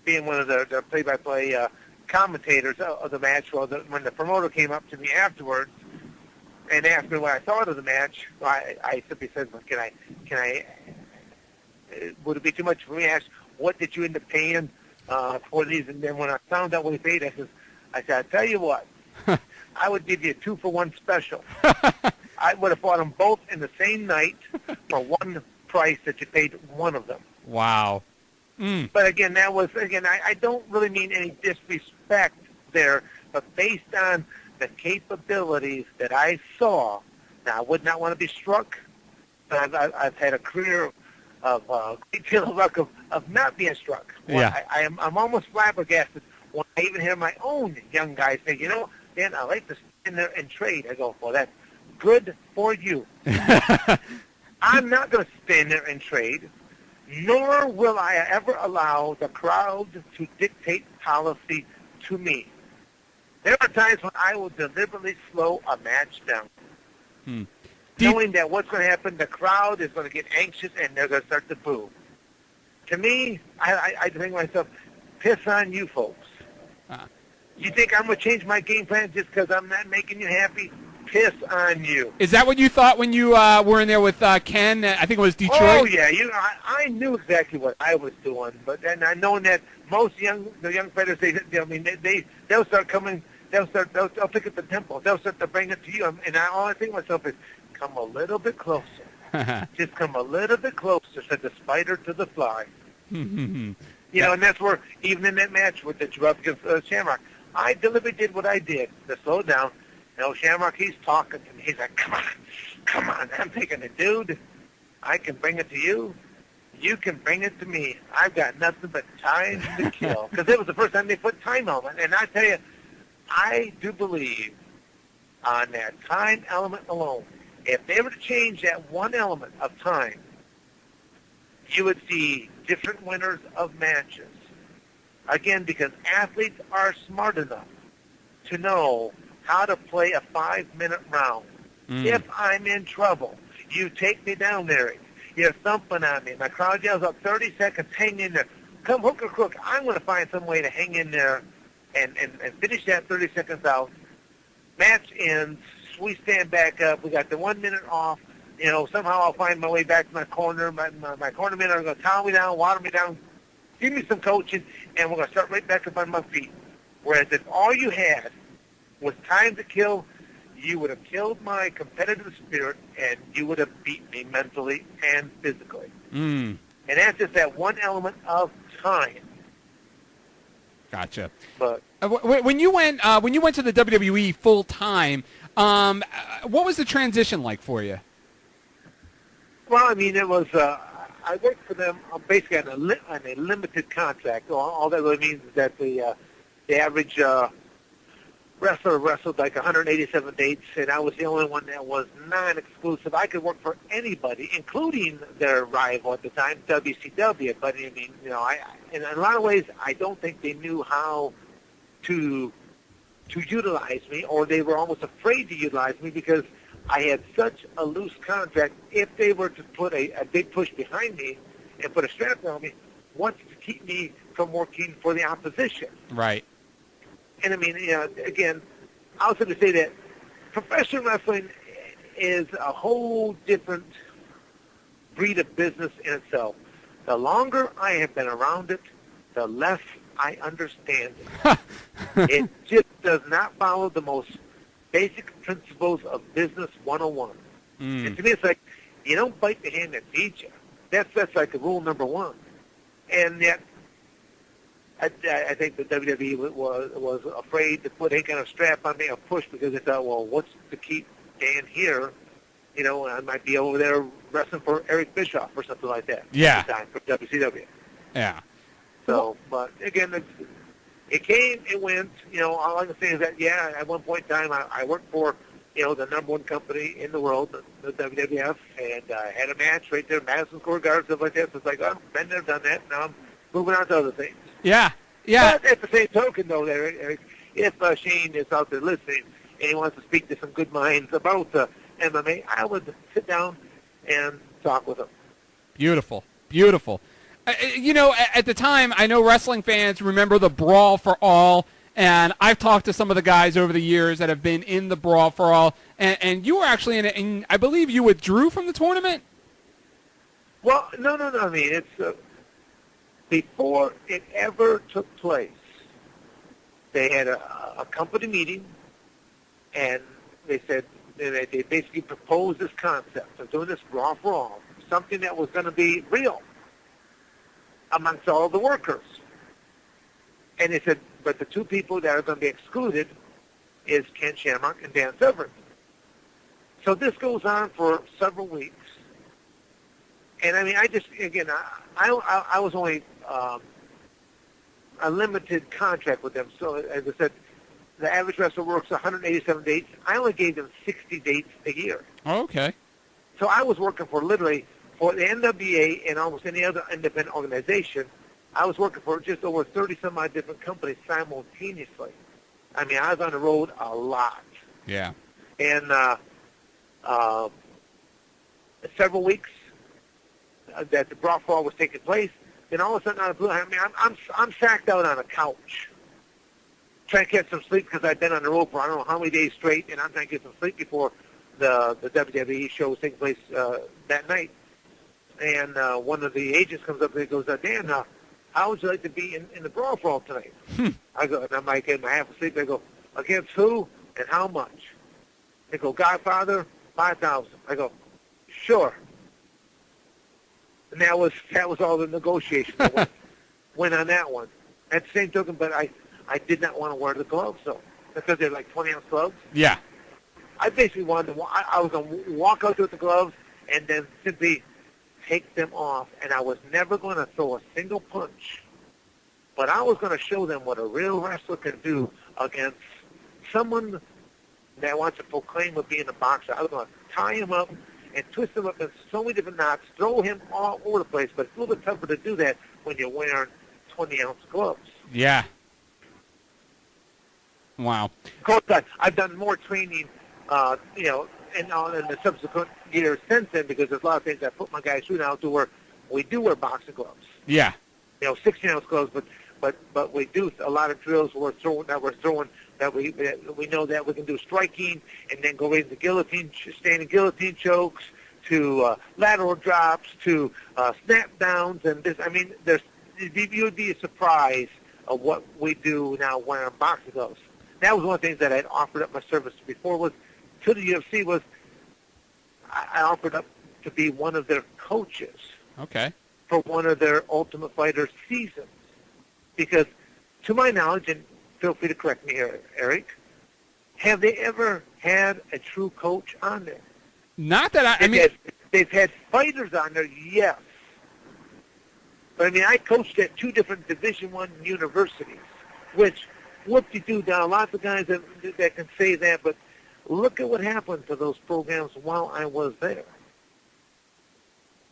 being one of the play-by-play commentators of the match. Well, when the promoter came up to me afterwards and asked me what I thought of the match, I simply said, well, can I? Would it be too much for me to ask, what did you end up paying for these? And then when I found out what he paid, I said, I'll tell you what, I would give you a 2-for-1 special. I would have bought them both in the same night for one price that you paid one of them. Wow. But again, I don't really mean any disrespect there, but based on the capabilities that I saw, now I would not want to be struck, but I've had a career of a great deal of luck of not being struck. Yeah. I'm almost flabbergasted when I even hear my own young guys say, Dan, I like to stand there and trade. I go, well, that's good for you. I'm not going to stand there and trade, nor will I ever allow the crowd to dictate policy to me. There are times when I will deliberately slow a match down, knowing that what's going to happen, the crowd is going to get anxious and they're going to start to boo. To me, I think to myself, piss on you folks. You think I'm going to change my game plan just because I'm not making you happy? Piss on you. Is that what you thought when you were in there with Ken? I think it was Detroit. Oh yeah, I knew exactly what I was doing, but then I know that most the young fighters, they'll start coming, they'll pick up the tempo, they'll start to bring it to you, and all I think to myself is, come a little bit closer, just come a little bit closer, said the spider to the fly. And that's where even in that match with the Drew against Shamrock, I deliberately did what I did to slow down. Shamrock, he's talking to me. He's like, come on. I'm thinking, dude, I can bring it to you. You can bring it to me. I've got nothing but time to kill. Because it was the first time they put time element. And I tell you, I do believe on that time element alone, if they were to change that one element of time, you would see different winners of matches. Again, because athletes are smart enough to know how to play a 5-minute round. If I'm in trouble, you take me down there. You're thumping on me. My crowd yells out 30 seconds, hang in there. Come hook or crook. I'm going to find some way to hang in there and finish that 30 seconds out. Match ends. We stand back up. We got the 1 minute off. Somehow I'll find my way back to my corner. My corner men are going to towel me down, water me down, give me some coaching, and we're going to start right back up on my feet. Whereas if all you had was time to kill, you would have killed my competitive spirit, and you would have beat me mentally and physically. And that's just that one element of time. Gotcha. But when you went to the WWE full time, what was the transition like for you? Well, I mean, it was. I worked for them basically on a limited contract. All that really means is that the average wrestler wrestled like 187 dates, and I was the only one that was non-exclusive. I could work for anybody, including their rival at the time, WCW. But I mean, you know, in a lot of ways, I don't think they knew how to utilize me, or they were almost afraid to utilize me because I had such a loose contract. If they were to put a big push behind me and put a strap on me, what's to keep me from working for the opposition? Right. And I mean, you know, again, I was going to say that professional wrestling is a whole different breed of business in itself. The longer I have been around it, the less I understand it. It just does not follow the most basic principles of business 101. And to me, it's like, you don't bite the hand that feeds you. That's like rule number one. And yet, I think the WWE was afraid to put any kind of strap on me or push because they thought, well, what's to keep Dan here? You know, I might be over there wrestling for Eric Bischoff or something like that. Yeah. At the time for WCW. Yeah. So, but again, it came, it went. You know, all I can say is that, yeah, at one point in time, I worked for, you know, the number one company in the world, the WWF, and I had a match right there, Madison Square Garden, stuff like that. So it's like, oh, been there, done that. Now I'm moving on to other things. Yeah. Yeah. But at the same token, though, Eric, if Shane is out there listening and he wants to speak to some good minds about MMA, I would sit down and talk with him. Beautiful. Beautiful. You know, at the time, I know wrestling fans remember the Brawl for All, and I've talked to some of the guys over the years that have been in the Brawl for All, and you were actually in it, and I believe you withdrew from the tournament? Well, no. I mean, it's before it ever took place, they had a company meeting, and they said, they basically proposed this concept of doing this Brawl for All, something that was going to be real amongst all the workers. And they said, but the two people that are going to be excluded is Ken Shamrock and Dan Severn. So this goes on for several weeks. And I mean, I just, again, I was only a limited contract with them. So as I said, the average wrestler works 187 dates. I only gave them 60 dates a year. Oh, okay. So I was working for literally, for the NWA and almost any other independent organization, I was working for just over 30-some-odd different companies simultaneously. I mean, I was on the road a lot. Yeah. And several weeks that the Brawl for All was taking place, then all of a sudden out of blue, I mean, I'm sacked out on a couch trying to get some sleep because I've been on the road for I don't know how many days straight, and I'm trying to get some sleep before the WWE show was taking place that night. And one of the agents comes up and he goes, Dan, how would you like to be in the Brawl for All tonight? I go, and I'm like, am I half asleep? I go, against who and how much? They go, Godfather, 5,000. I go, sure. And that was all the negotiation that went on that one. At the same token, but I did not want to wear the gloves, though, because they're like 20-ounce gloves. Yeah. I basically wanted to, I was going to walk out with the gloves and then simply take them off, and I was never going to throw a single punch. But I was going to show them what a real wrestler can do against someone that wants to proclaim of being a boxer. I was going to tie him up and twist him up in so many different knots, throw him all over the place, but it's a little bit tougher to do that when you're wearing 20-ounce gloves. Yeah. Wow. Of course, I've done more training, you know, in the subsequent years since then, because there's a lot of things I put my guys through now to where we do wear boxing gloves. Yeah. You know, 16-ounce gloves, but we do a lot of drills that we know that we can do striking and then go right into guillotine, standing guillotine chokes, to lateral drops, to snap downs, and this. I mean, you would be surprised of what we do now wearing boxing gloves. That was one of the things that I'd offered up my service before was to the UFC was I offered up to be one of their coaches. Okay. For one of their Ultimate Fighter seasons. Because to my knowledge, and feel free to correct me here, Eric, have they ever had a true coach on there? Not that They've had fighters on there, yes. But I mean, I coached at two different Division I universities, which whoop-de-doo. Now, lots of guys that can say that, but look at what happened to those programs while I was there.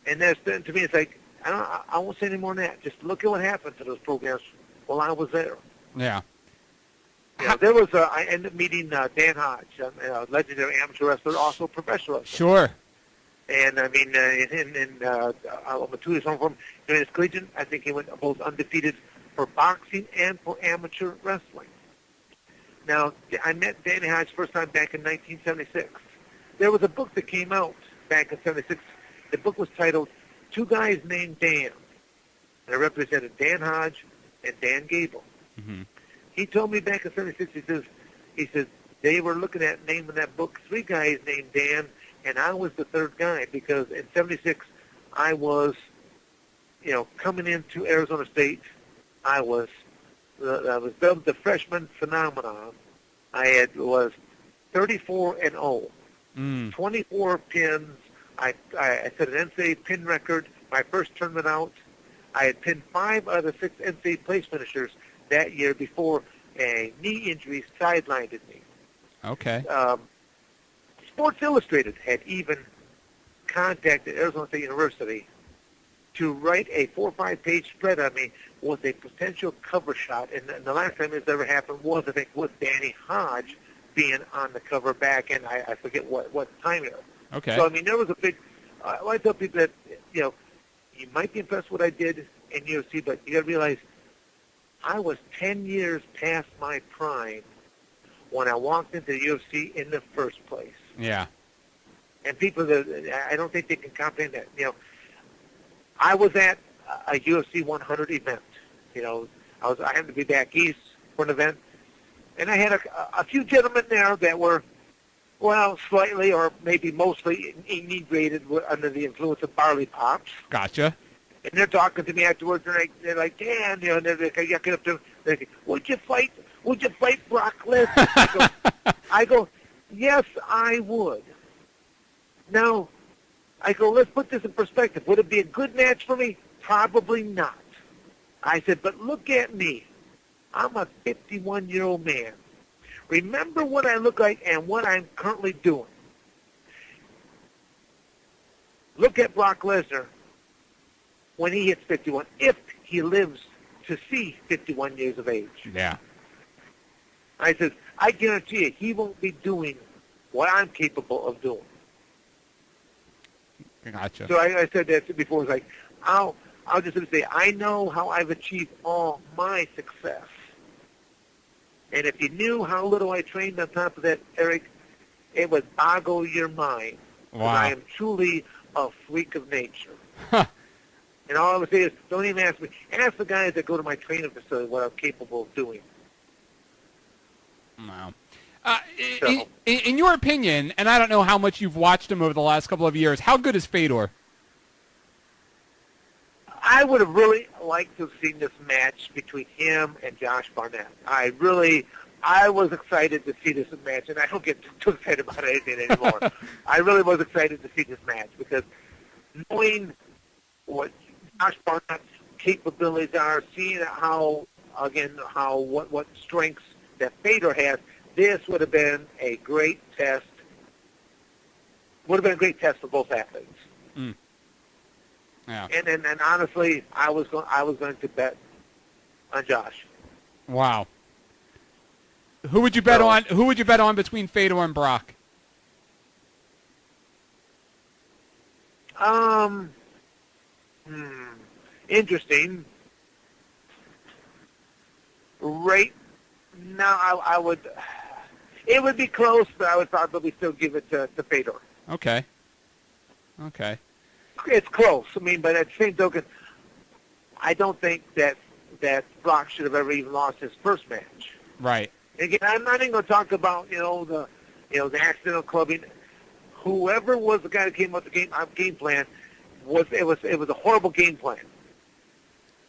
And that's, to me, it's like, I won't say any more than that. Just look at what happened to those programs while I was there. Yeah. There was I ended up meeting Dan Hodge, a legendary amateur wrestler, also professional wrestler. Sure. And I mean, I'm a two-year home from during his collegiate. I think he went both undefeated for boxing and for amateur wrestling. Now, I met Danny Hodge first time back in 1976. There was a book that came out back in 76. The book was titled Two Guys Named Dan. And it represented Dan Hodge and Dan Gable. Mm-hmm. He told me back in 76, he says, they were looking at naming that book three guys named Dan, and I was the third guy because in 76, I was, coming into Arizona State. I was dubbed the freshman phenomenon. I was 34-0, 24 pins. I set an NCAA pin record my first tournament out. I had pinned 5 out of the 6 NCAA place finishers that year before a knee injury sidelined me. Okay. Sports Illustrated had even contacted Arizona State University to write a 4 or 5 page spread on me with a potential cover shot. And the last time this ever happened was, I think, with Danny Hodge being on the cover back, and I forget what time it was. Okay. So, I mean, there was a big, I tell people that, you might be impressed with what I did in UFC, but you got to realize I was 10 years past my prime when I walked into the UFC in the first place. Yeah. And people I don't think they can comprehend that. I was at a UFC 100 event. I happened to be back east for an event, and I had a few gentlemen there that were, well, slightly or maybe mostly inebriated under the influence of barley pops. Gotcha. And they're talking to me afterwards, and they're like, Dan, and they're like, I get up to them, they're like, would you fight Brock Lesnar? I go, yes, I would. Now, I go, let's put this in perspective. Would it be a good match for me? Probably not. I said, but look at me. I'm a 51-year-old man. Remember what I look like and what I'm currently doing. Look at Brock Lesnar when he hits 51, if he lives to see 51 years of age. Yeah. I said, I guarantee you, he won't be doing what I'm capable of doing. Gotcha. So I said that before. It's like, I'll just say, I know how I've achieved all my success. And if you knew how little I trained on top of that, Eric, it would boggle your mind. Wow. I am truly a freak of nature. Huh. And all I would say is, don't even ask me. Ask the guys that go to my training facility what I'm capable of doing. Wow. So, In your opinion, and I don't know how much you've watched him over the last couple of years, how good is Fedor? I would have really liked to have seen this match between him and Josh Barnett. I was excited to see this match, and I don't get too excited about anything anymore. I really was excited to see this match because knowing what Josh Barnett's capabilities are, seeing what strengths that Fedor has, this would have been a great test. Would have been a great test for both athletes. Mm. Yeah. And honestly, I was going to bet on Josh. Wow. Who would you bet on? Who would you bet on between Fedor and Brock? Interesting. Right now, I would. It would be close, but I would probably still give it to Fedor. Okay. It's close. I mean, but at the same token, I don't think that Brock should have ever even lost his first match. Right. Again, I'm not even going to talk about the accidental clubbing. Whoever was the guy that came up with the game plan was a horrible game plan.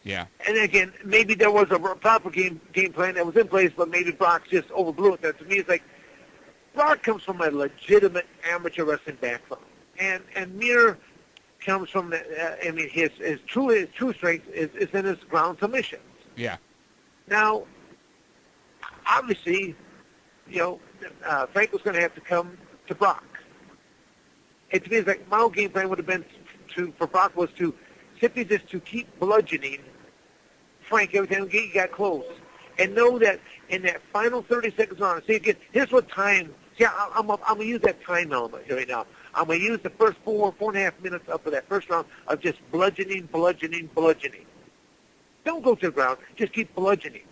Yeah. And again, maybe there was a proper game plan that was in place, but maybe Brock just overblew it. That to me is like, Brock comes from a legitimate amateur wrestling background, and Mir comes from his true strength is in his ground submissions. Yeah. Now, obviously, Frank was going to have to come to Brock. It means like my game plan would have been for Brock was to simply just to keep bludgeoning Frank every time he got close, and know that in that final 30 seconds on, see again, here's what time. See, I'm going to use that time element here right now. I'm going to use the first 4.5 minutes up of that first round of just bludgeoning. Don't go to the ground. Just keep bludgeoning.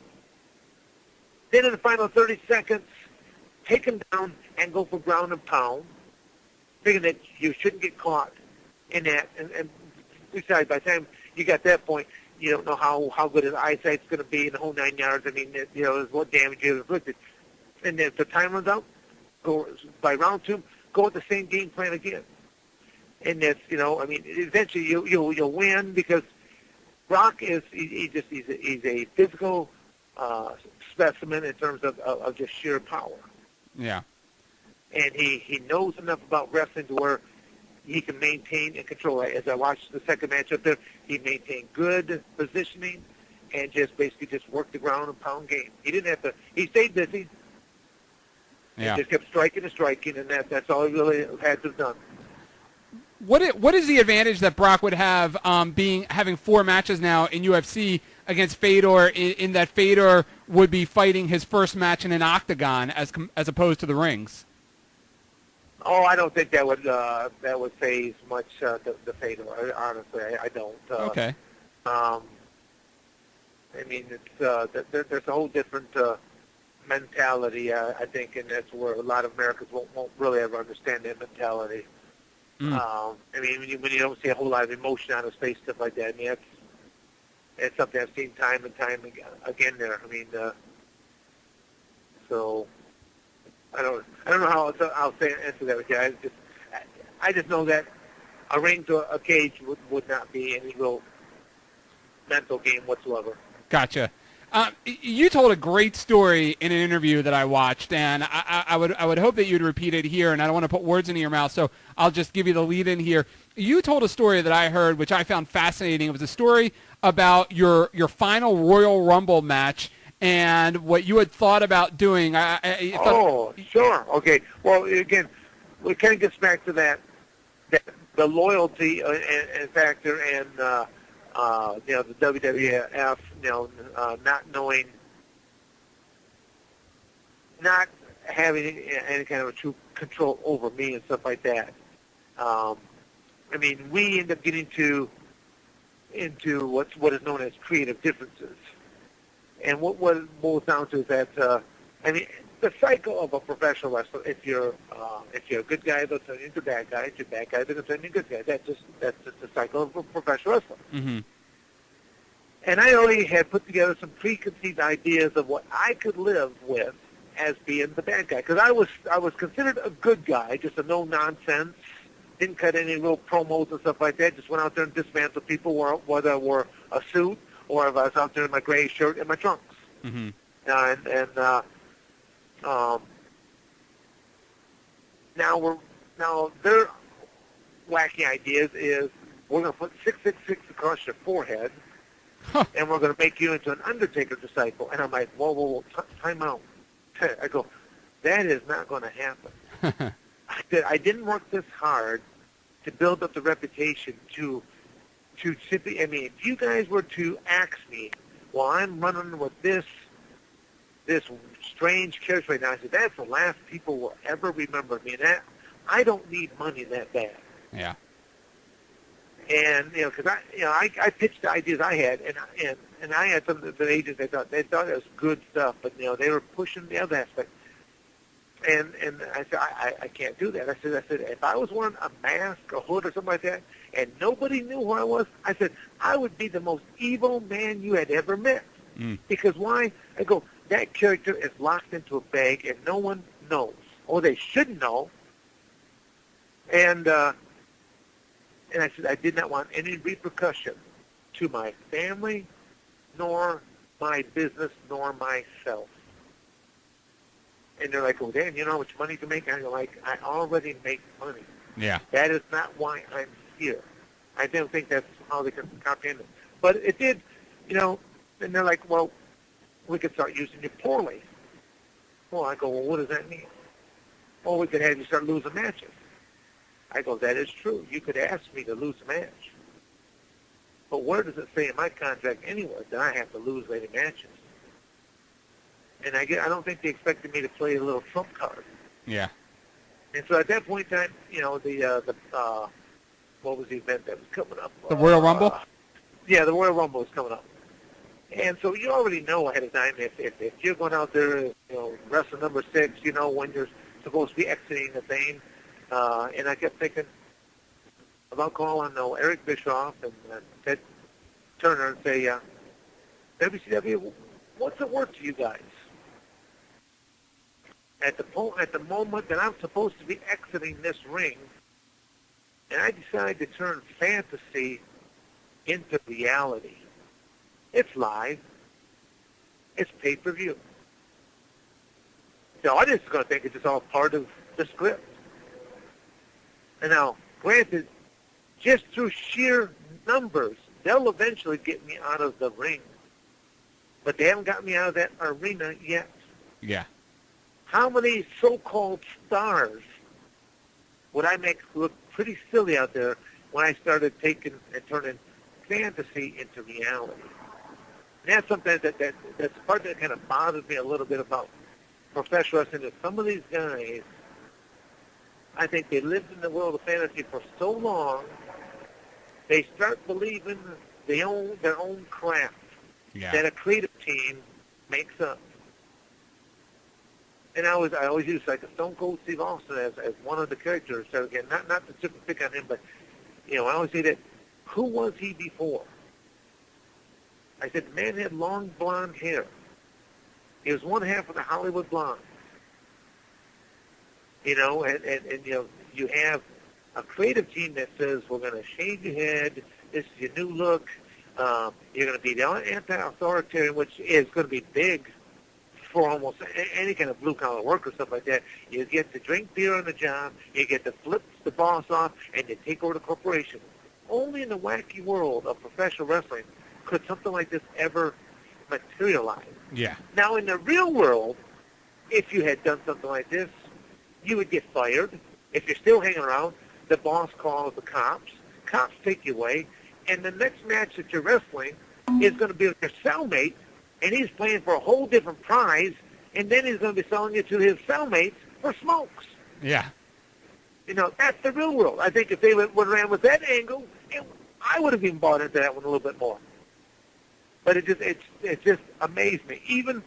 Then in the final 30 seconds, take him down and go for ground and pound, thinking that you shouldn't get caught in that. And besides, by the time you got that point, you don't know how good his eyesight's going to be in the whole 9 yards. I mean, what damage you have inflicted. And then if the time runs out, go by round 2, go with the same game plan again. And that's, eventually you'll win because Brock is he's a physical specimen in terms of just sheer power. Yeah. And he knows enough about wrestling to where he can maintain and control it. As I watched the second match up there, he maintained good positioning and basically worked the ground and pound game. He didn't have to. He stayed busy. Yeah. He just kept striking, and that's all he really had to have done. What is the advantage that Brock would have having 4 matches now in UFC against Fedor in that Fedor would be fighting his first match in an octagon as opposed to the rings? Oh, I don't think that would phase much the Fedor. Honestly, I don't. Okay. I mean, it's there's a whole different mentality, I think, and that's where a lot of Americans won't really ever understand that mentality. I mean, when you don't see a whole lot of emotion on his face, stuff like that. I mean, it's something I've seen time and time again there. I mean, so I don't know how I'll answer that with you. I just know that a ring to a cage would not be any real mental game whatsoever. Gotcha. You told a great story in an interview that I watched, and I would hope that you'd repeat it here, and I don't want to put words into your mouth, so I'll just give you the lead in here. You told a story that I heard, which I found fascinating. It was a story about your final Royal Rumble match and what you had thought about doing. Sure. Okay. Well, again, it kind of gets back to that the loyalty and factor and the WWF, not having any kind of a true control over me and stuff like that. I mean, we end up getting into what is known as creative differences. And what it boils down to is that, the cycle of a professional wrestler, if you're a good guy, they'll turn you into a bad guy. If you're a bad guy, they'll turn you into a good guy. That's just the cycle of a professional wrestler. Mm-hmm. And I already had put together some preconceived ideas of what I could live with as being the bad guy, because I was considered a good guy, just a no nonsense, didn't cut any real promos and stuff like that. Just went out there and dismantled people, whether I wore a suit or if I was out there in my gray shirt and my trunks. Mm-hmm. Now their wacky ideas is we're going to put 666 across your forehead, and we're going to make you into an Undertaker disciple. And I'm like, whoa, time out. I go, that is not going to happen. I didn't work this hard to build up the reputation to simply, if you guys were to ask me, well, I'm running with this strange character right now, I said, that's the last people will ever remember me. And that, I don't need money that bad. Yeah. And, because I pitched the ideas I had, and I had some of the agents, they thought it was good stuff, but, they were pushing the other aspect. And I said, I can't do that. I said, if I was wearing a mask, a hood, or something like that, and nobody knew who I was, I said, I would be the most evil man you had ever met. Because why? I go, that character is locked into a bag, and no one knows. Or they shouldn't know. And I said, I did not want any repercussion to my family, nor my business, nor myself. And they're like, oh, Dan, you know how much money you can make? And I go, like, I already make money. Yeah. That is not why I'm here. I don't think that's how they can comprehend it. But it did, and they're like, well, we could start using you poorly. Well, I go, well, what does that mean? Well, we could have you start losing matches. I go, that is true. You could ask me to lose a match. But where does it say in my contract anywhere that I have to lose any matches? And I don't think they expected me to play a little trump card. Yeah. And so at that point in time, you know, what was the event that was coming up? The Royal Rumble? Yeah, the Royal Rumble was coming up. And so you already know ahead of time if you're going out there, you know, wrestling number 6, you know, when you're supposed to be exiting the thing. And I kept thinking about calling Eric Bischoff and Ted Turner and say, WCW, what's it worth to you guys? At the moment that I'm supposed to be exiting this ring, and I decide to turn fantasy into reality. It's live. It's pay-per-view. So I just going to think it's just all part of the script. And now, granted, just through sheer numbers, they'll eventually get me out of the ring. But they haven't got me out of that arena yet. Yeah. How many so-called stars would I make look pretty silly out there when I started taking and turning fantasy into reality? And that's something that's the part that kind of bothers me a little bit about professional wrestling. That some of these guys, I think they lived in the world of fantasy for so long, they start believing their own craft that a creative team makes up. And I always use like a Stone Cold Steve Austin as one of the characters. So again, not to super pick on him, but you know, I always say that who was he before? I said the man had long blonde hair. He was one half of the Hollywood blonde. You know, and you know, you have a creative team that says we're going to shave your head. This is your new look. You're going to be the anti-authoritarian, which is going to be big for almost any kind of blue-collar work or stuff like that. You get to drink beer on the job, you get to flip the boss off, and you take over the corporation. Only in the wacky world of professional wrestling could something like this ever materialize. Yeah. Now, in the real world, if you had done something like this, you would get fired. If you're still hanging around, the boss calls the cops. Cops take you away, and the next match that you're wrestling is going to be with your cellmate, and he's playing for a whole different prize, and then he's going to be selling you to his cellmates for smokes. Yeah. You know, that's the real world. I think if they would have ran with that angle, I would have even bought into that one a little bit more. But it just amazed me. Even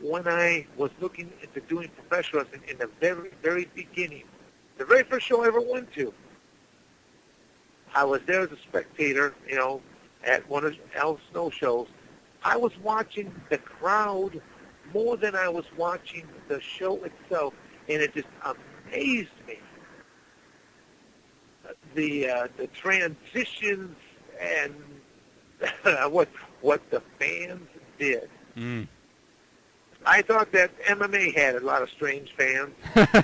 when I was looking into doing professional wrestling in the very, very beginning, the very first show I ever went to, I was there as a spectator, you know, at one of Al Snow shows. I was watching the crowd more than I was watching the show itself, and it just amazed me. The transitions and what the fans did. Mm. I thought that MMA had a lot of strange fans.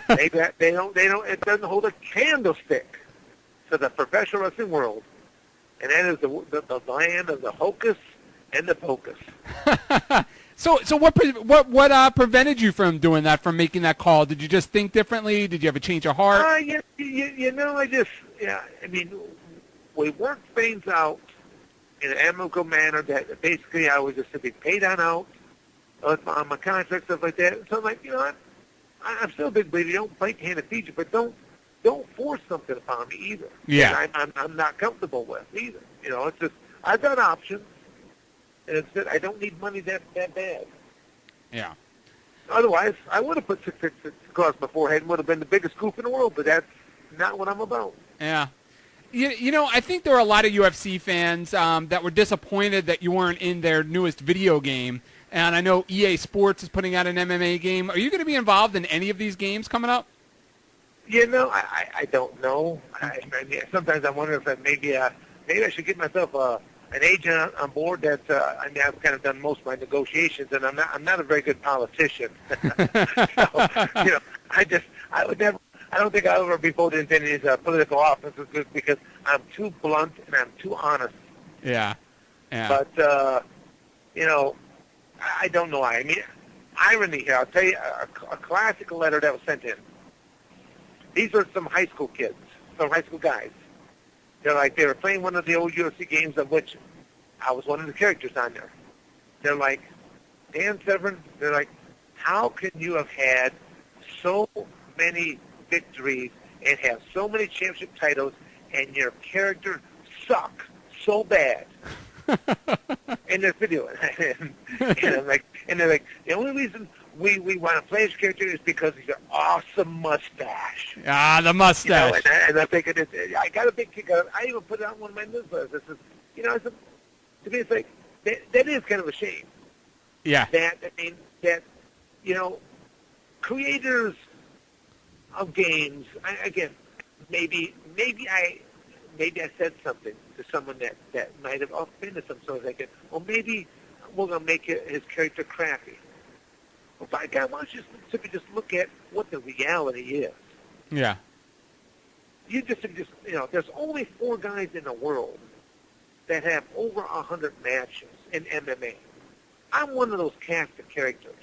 They don't. It doesn't hold a candlestick to the professional wrestling world, and that is the land of the hocus and the pocus. So what prevented you from doing that, from making that call? Did you just think differently? Did you have a change of heart? You know, I mean, we worked things out in an amicable manner that basically I was just to be paid on out on my contract, stuff like that. So I'm like, you know, I'm still a big believer. You don't bite hand and feed you, but don't force something upon me either. Yeah. I'm not comfortable with either. You know, it's just I've got options. And it's that I don't need money that bad. Yeah. Otherwise, I would have put 666 across my forehead and would have been the biggest scoop in the world, but that's not what I'm about. Yeah. You know, I think there are a lot of UFC fans that were disappointed that you weren't in their newest video game. And I know EA Sports is putting out an MMA game. Are you going to be involved in any of these games coming up? You know, I don't know. I mean, sometimes I wonder if maybe I should get myself an agent on board. That I mean, I've kind of done most of my negotiations, and I'm not a very good politician. So, you know, I would never. I don't think I'll ever be voted into any of these political offices because I'm too blunt and I'm too honest. Yeah. But you know, I don't know. I mean, irony here. I'll tell you a classic letter that was sent in. These are some high school kids, some high school guys. They were playing one of the old UFC games of which I was one of the characters on there. They're like, Dan Severn, they're like, how can you have had so many victories and have so many championship titles and your character suck so bad? In this video. And they're like, the only reason we want to play this character is because of your awesome mustache. Ah, the mustache. And I'm thinking, I got a big kick out of it. I even put it on one of my newsletters. This is, to me, it's like, that is kind of a shame. Yeah. That creators of games, maybe I said something to someone that might have offended some sort of thinking, well, maybe we're going to make his character crappy. Well, by God, why don't you simply just look at what the reality is? Yeah. There's only 4 guys in the world that have over 100 matches in MMA. I'm one of those cast of characters.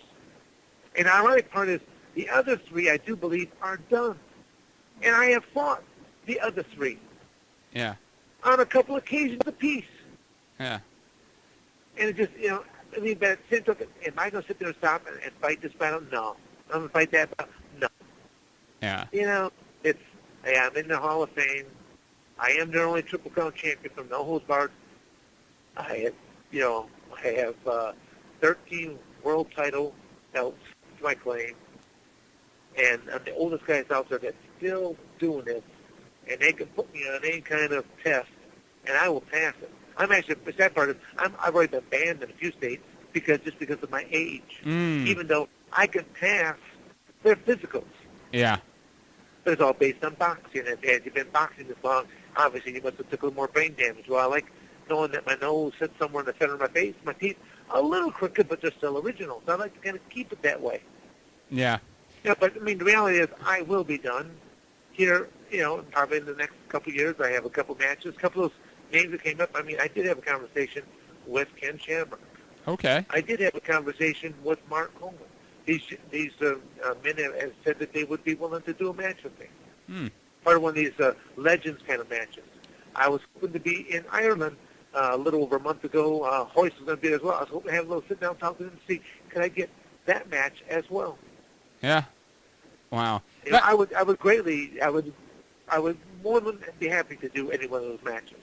And the ironic part is the other 3, I do believe, are done. And I have fought the other 3. Yeah. On a couple occasions apiece. Yeah. And it just, but am I going to sit there and stop and fight this battle? No. I'm going to fight that battle? No. Yeah. I'm in the Hall of Fame. I am their only Triple Crown champion from No Holds Barred. I have 13 world title belts to my claim. And I'm the oldest guys out there that's still doing this. And they can put me on any kind of test, and I will pass it. I'm actually, the sad part is, I've already been banned in a few states because of my age. Even though I can pass their physicals. Yeah. But it's all based on boxing. And if you've been boxing this long, obviously you must have took a little more brain damage. Well, I like knowing that my nose sits somewhere in the center of my face, my teeth are a little crooked, but they're still original. So I like to kind of keep it that way. Yeah. But the reality is I will be done here, probably in the next couple of years. I have a couple matches, a couple of those names that came up. I did have a conversation with Ken Shamrock. Okay. I did have a conversation with Mark Coleman. These men have said that they would be willing to do a match with me. Part of one of these Legends kind of matches. I was hoping to be in Ireland a little over a month ago. Hoist was going to be there as well. I was hoping to have a little sit-down talk with him to see, could I get that match as well? Yeah. Wow. I would more than be happy to do any one of those matches.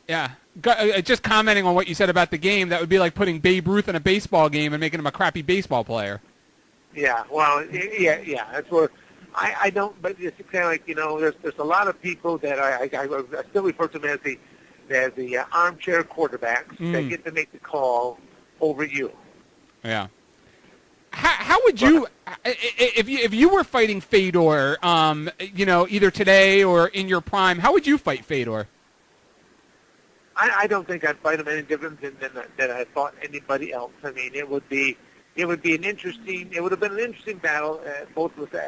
Yeah. Just commenting on what you said about the game, that would be like putting Babe Ruth in a baseball game and making him a crappy baseball player. Yeah. Well, yeah. That's where I don't. But it's kind of like there's a lot of people that I still refer to them as the armchair quarterbacks that get to make the call over you. Yeah. How would you, if you were fighting Fedor, either today or in your prime, how would you fight Fedor? I don't think I'd fight him any different than I fought anybody else. It would have been an interesting battle, both of us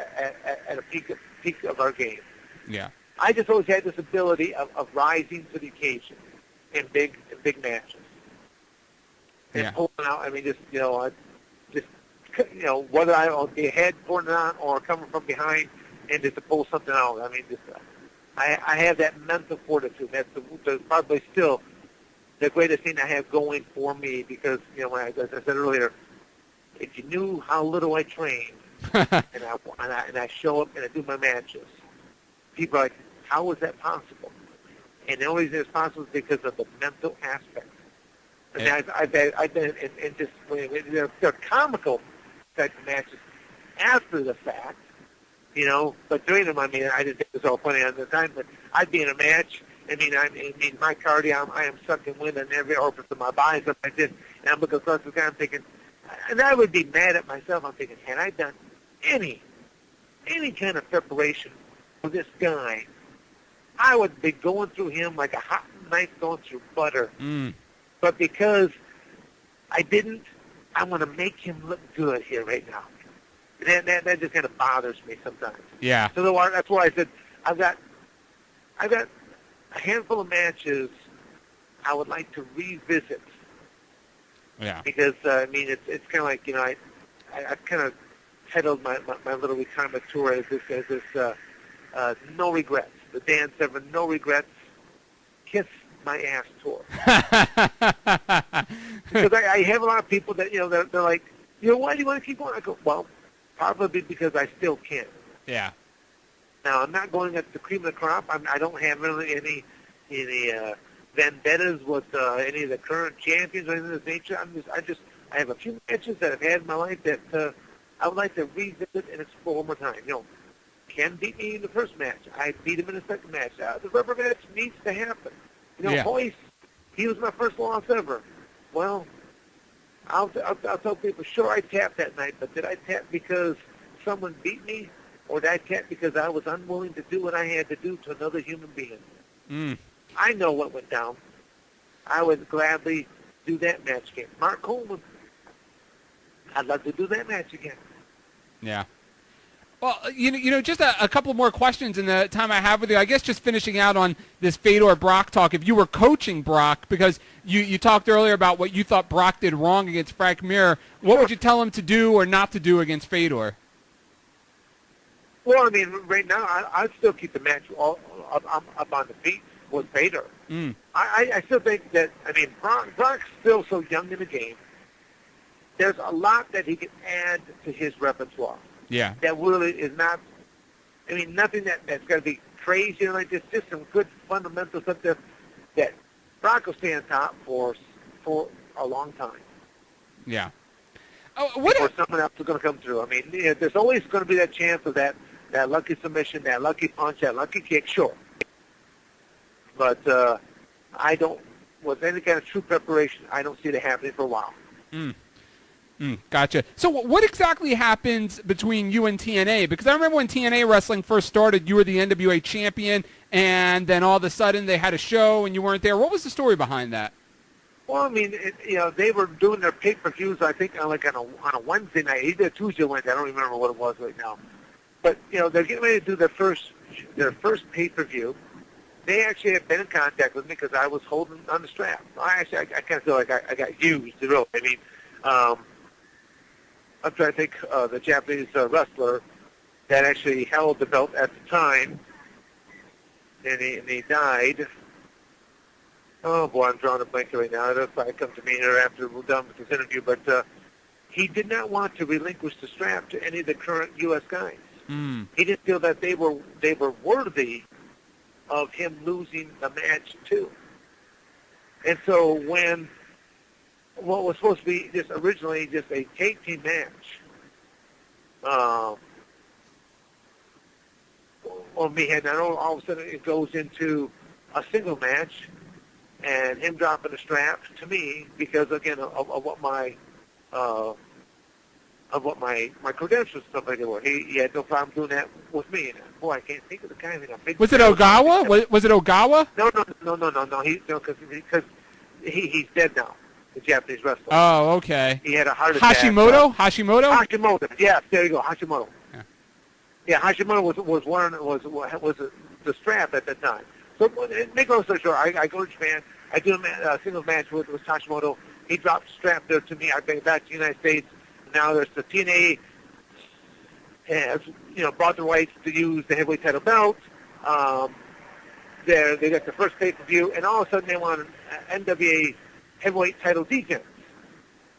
at a peak of our game. Yeah. I just always had this ability of rising to the occasion in big matches. And pulling out. Whether I'll be ahead, pulling it on, or coming from behind, and just to pull something out. I have that mental fortitude. That's probably still the greatest thing I have going for me because, as I said earlier, if you knew how little I train and I show up and I do my matches, people are like, how is that possible? And the only reason it's possible is because of the mental aspect. I've been in just, they're comical type of matches after the fact, but during them, I didn't think it was all funny at the time, but I'd be in a match, my cardio, I am sucking wind in every orifice of my body, stuff like this, and I'm looking across the guy, I'm thinking, and I would be mad at myself, I'm thinking, had I done any kind of preparation for this guy, I would be going through him like a hot knife going through butter. But because I didn't, I'm going to make him look good here right now. That just kind of bothers me sometimes. Yeah. So that's why I said I've got a handful of matches I would like to revisit. Yeah. Because it's kind of like I've kind of titled my little retirement tour as this no regrets. The Dan Severn No Regrets Kiss My Ass tour. Because I have a lot of people that, they're like, why do you want to keep going? I go, well, probably because I still can. Yeah. Now, I'm not going at the cream of the crop. I don't have really any vendettas with any of the current champions or anything of this nature. I have a few matches that I've had in my life that I would like to revisit and explore one more time. Ken beat me in the first match. I beat him in the second match. The rubber match needs to happen. Hoist, he was my first loss ever. Well, I'll tell people, sure, I tapped that night, but did I tap because someone beat me, or did I tap because I was unwilling to do what I had to do to another human being? I know what went down. I would gladly do that match again. Mark Coleman, I'd love to do that match again. Yeah. Well, just a couple more questions in the time I have with you. I guess just finishing out on this Fedor-Brock talk. If you were coaching Brock, because you talked earlier about what you thought Brock did wrong against Frank Mir, what would you tell him to do or not to do against Fedor? Well, I mean, right now, I'd still keep the match all up on the feet with Fedor. I still think that, Brock's still so young in the game. There's a lot that he can add to his repertoire. Yeah. That really is not, nothing that's going to be crazy or like this, just some good fundamental stuff that Brock will stay on top for a long time. Yeah. Or someone else is going to come through. There's always going to be that chance of that lucky submission, that lucky punch, that lucky kick, sure. But I don't, with any kind of true preparation, I don't see it happening for a while. Gotcha. So what exactly happens between you and TNA? Because I remember when TNA wrestling first started, you were the NWA champion, and then all of a sudden they had a show and you weren't there. What was the story behind that? Well, they were doing their pay-per-views, I think, on a Wednesday night, either Tuesday or Wednesday. I don't remember what it was right now. But, they're getting ready to do their first pay-per-view. They actually have been in contact with me because I was holding on the strap. I kind of feel like I got used, really. I'm trying to think the Japanese wrestler that actually held the belt at the time, and he died. Oh, boy, I'm drawing a blank right now. It'll probably come to me here after we're done with this interview. But he did not want to relinquish the strap to any of the current U.S. guys. He didn't feel that they were worthy of him losing the match, too. And so when what was supposed to be originally just a tag team match, on me, and all of a sudden it goes into a single match, and him dropping the strap to me because again of what my credentials and stuff like that were. He had no problem doing that with me. And boy, I can't think of the guy. Was it Ogawa? Was it Ogawa? No. Because he's dead now. The Japanese wrestler. Oh, okay. He had a heart attack. Hashimoto? Yeah, there you go. Hashimoto. Yeah, Hashimoto was the strap at that time. So make a long story short, I go to Japan. I do a singles match with Hashimoto. He dropped the strap there to me. I bring it back to the United States. Now there's the TNA has brought the rights to use the heavyweight title belt. They got the first pay-per-view, and all of a sudden they want an NWA heavyweight title defense.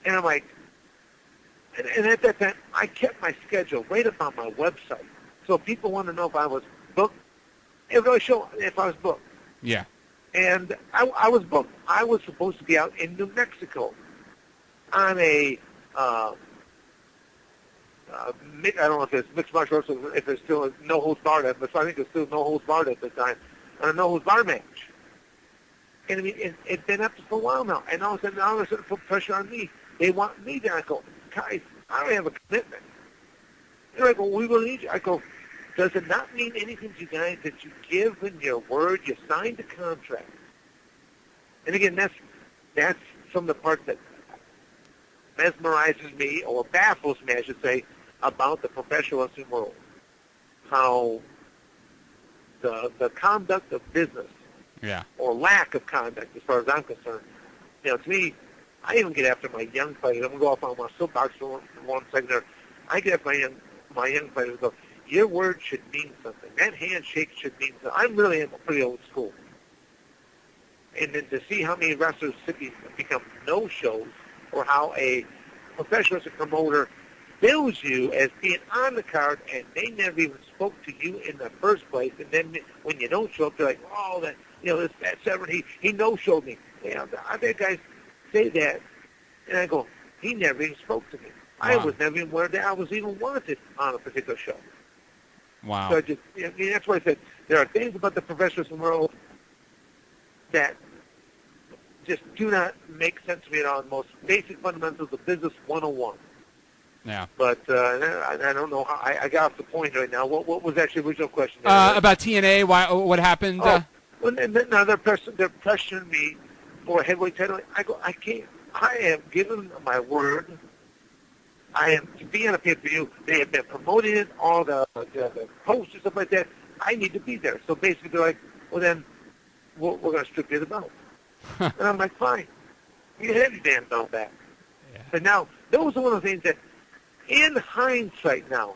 And I'm like, and at that time, I kept my schedule right up on my website. So people want to know if I was booked. It really showed if I was booked. Yeah. And I was booked. I was supposed to be out in New Mexico on a, I don't know if it's mixed martial arts or if it's still a no-holds-barred, but I think it's still no-holds-barred at the time, on a no-holds-barred match. And it's been up for a while now. And all of a sudden, put pressure on me. They want me there. I go, guys, I don't have a commitment. They're like, well, we will need you. I go, does it not mean anything to you guys that you give in your word, you signed the contract? And again, that's some of the parts that mesmerizes me or baffles me, I should say, about the professional wrestling world. How the conduct of business, yeah, or lack of conduct, as far as I'm concerned, to me, I even get after my young fighters. I'm going to go off on my soapbox for one second there. I get after my young fighters and go, your word should mean something. That handshake should mean something. I really am pretty old school. And then to see how many wrestlers become no-shows, or how a professional wrestling promoter bills you as being on the card and they never even spoke to you in the first place, and then when you don't show up, they're like, oh, that, this Pat Severn, he no-showed me. I've had guys say that, and I go, he never even spoke to me. Wow. I was never even aware that I was even wanted on a particular show. Wow. So that's why I said there are things about the professional world that just do not make sense to me at all. The most basic fundamentals of business 101. Yeah. But I don't know how I got off the point right now. What was actually the original question? About TNA. What happened? Well, and then now they're pressuring me for a heavyweight title. I go, I can't. I have given my word. I am to be on a pay-per-view. They have been promoting it, all the posters, stuff like that. I need to be there. So basically, they're like, well, then we're going to strip you the belt. And I'm like, fine. You have your damn belt back. Yeah. But now, those are one of the things that, in hindsight now,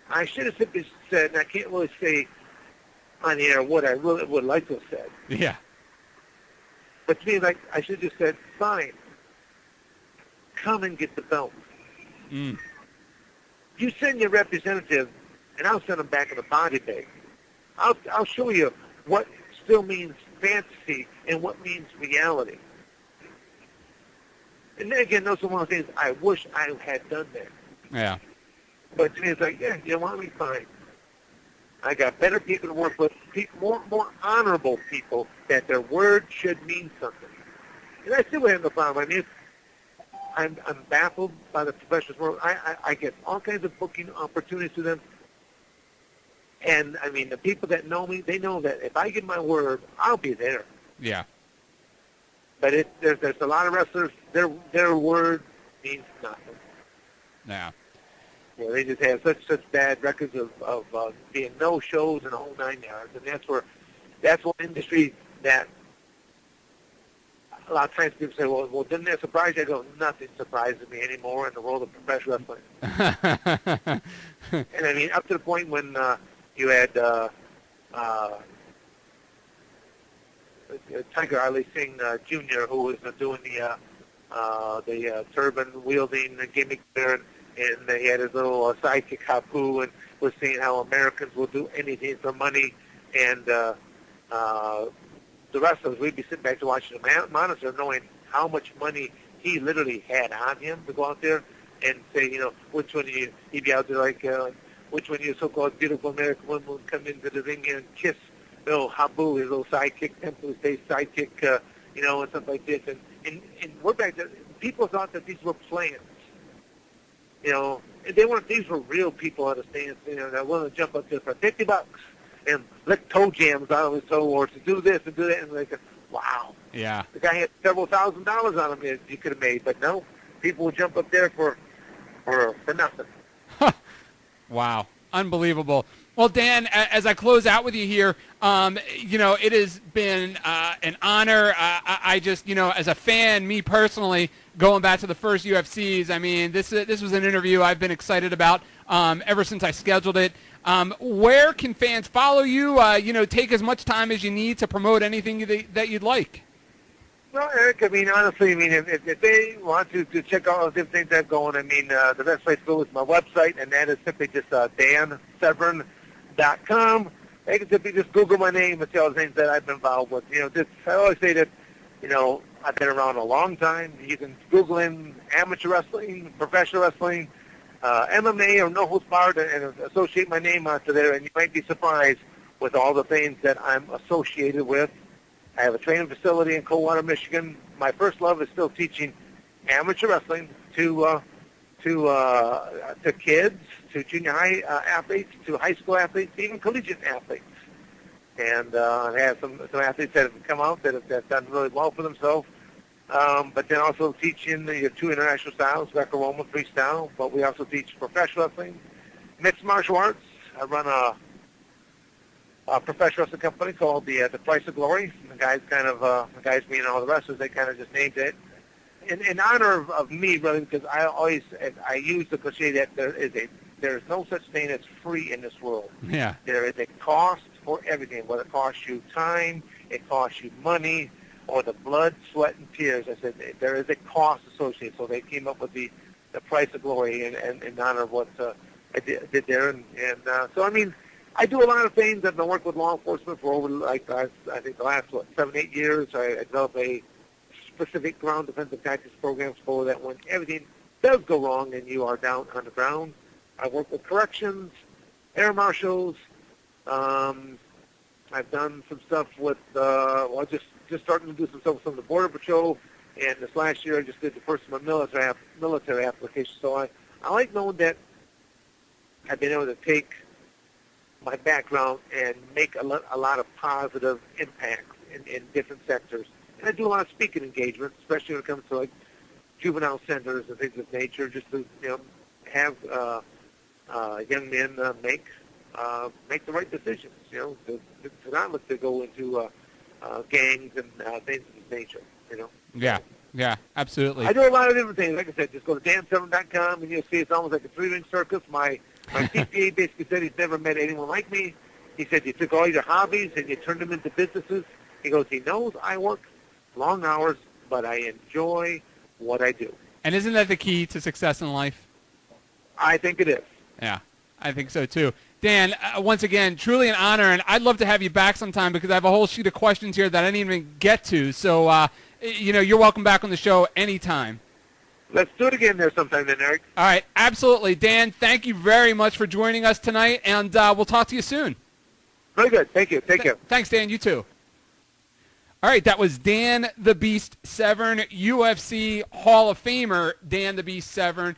I should have simply said, and I can't really say on the air what I really would like to have said. Yeah. But to me, like, I should have just said, fine, come and get the belt. Mm. You send your representative, and I'll send them back in a body bag. I'll show you what still means fantasy and what means reality. And then again, those are one of the things I wish I had done there. Yeah. But to me, it's like, yeah, you want me? Fine. I got better people to work with, more honorable people that their word should mean something. And I still have no problem. I mean, I'm baffled by the professional world. I get all kinds of booking opportunities to them. And, I mean, the people that know me, they know that if I give my word, I'll be there. Yeah. But there's a lot of wrestlers, their word means nothing. Yeah. You know, they just have such bad records of being no shows and the whole 9 yards. And that's one industry that a lot of times people say, well, didn't that surprise you? I go, nothing surprises me anymore in the world of professional wrestling. And I mean, up to the point when you had Tiger Ali Singh Jr., who was doing the turban-wielding gimmick there, and he had his little sidekick Hapu, and was saying how Americans will do anything for money, and the wrestlers, we'd be sitting back to watching the monitor, knowing how much money he literally had on him to go out there and say, which one of you, he'd be out there like, which one of you so-called beautiful American women would come into the ring and kiss Habu, his little sidekick, Temple State sidekick, and stuff like this. And we're back there. People thought that these were plans. And they weren't. These were real people on the stands, that willing to jump up there for $50 and lick toe jams out of his toe, or to do this and do that. And like, wow. Yeah. The guy had several $1,000s on him that he could have made, but no, people would jump up there for nothing. Wow. Unbelievable. Well, Dan, as I close out with you here, it has been an honor. I just, as a fan, me personally, going back to the first UFCs, I mean, this was an interview I've been excited about ever since I scheduled it. Where can fans follow you? Take as much time as you need to promote anything that you'd like. Well, Eric, I mean, honestly, if they want to check out all the different things I have going, I mean, the best place to go is my website, and that is simply just DanSevern.com. They can simply just Google my name and see all the things that I've been involved with. I always say that, I've been around a long time. You can Google in amateur wrestling, professional wrestling, MMA, or no holds barred, and associate my name onto there, and you might be surprised with all the things that I'm associated with. I have a training facility in Coldwater, Michigan. My first love is still teaching amateur wrestling to kids, to junior high athletes, to high school athletes, even collegiate athletes. And I have some athletes that have come out that have done really well for themselves. But then also teaching the 2 international styles, Greco-Roman, freestyle. But we also teach professional wrestling, mixed martial arts. I run a professional wrestling company called the Price of Glory. And the guys being all the wrestlers, they kind of just named it. in honor of me, brother, because I use the cliche that there's no such thing as free in this world. Yeah. There is a cost for everything, whether it costs you time, it costs you money, or the blood, sweat, and tears. I said there is a cost associated. So they came up with the price of glory in honor of what I did there. And so, I mean, I do a lot of things. I've been working with law enforcement for over, I think the last, 7-8 years. I developed a specific ground defensive tactics programs for that when everything does go wrong and you are down on the ground. I work with corrections, air marshals. I've done some stuff with, just starting to do some stuff with some of the Border Patrol. And this last year I just did the first of my military application. So I like knowing that I've been able to take my background and make a lot of positive impacts in different sectors. And I do a lot of speaking engagements, especially when it comes to like juvenile centers and things of nature, just to have young men make the right decisions. To not look to go into gangs and things of this nature. Yeah, absolutely. I do a lot of different things. Like I said, just go to dansevern.com and you'll see it's almost like a three-ring circus. My CPA basically said he's never met anyone like me. He said you took all your hobbies and you turned them into businesses. He goes, he knows I work long hours, but I enjoy what I do. And isn't that the key to success in life? I think it is. Yeah, I think so too. Dan, once again, truly an honor, and I'd love to have you back sometime because I have a whole sheet of questions here that I didn't even get to. So, you're welcome back on the show anytime. Let's do it again there sometime then, Eric. All right, absolutely. Dan, thank you very much for joining us tonight, and we'll talk to you soon. Very good. Thank you. Take care. Thanks, Dan. You too. All right, that was Dan The Beast Severn, UFC Hall of Famer Dan The Beast Severn.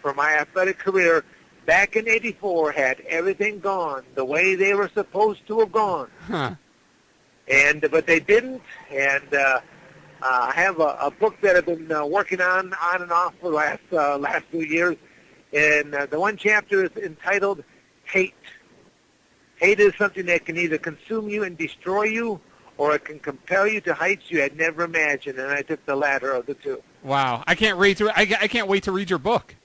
For my athletic career, back in '84, had everything gone the way they were supposed to have gone. Huh. But they didn't, and I have a book that I've been working on and off for the last few years, and the one chapter is entitled Hate. Hate is something that can either consume you and destroy you, or it can compel you to heights you had never imagined, and I took the latter of the two. Wow, I can't wait to read your book.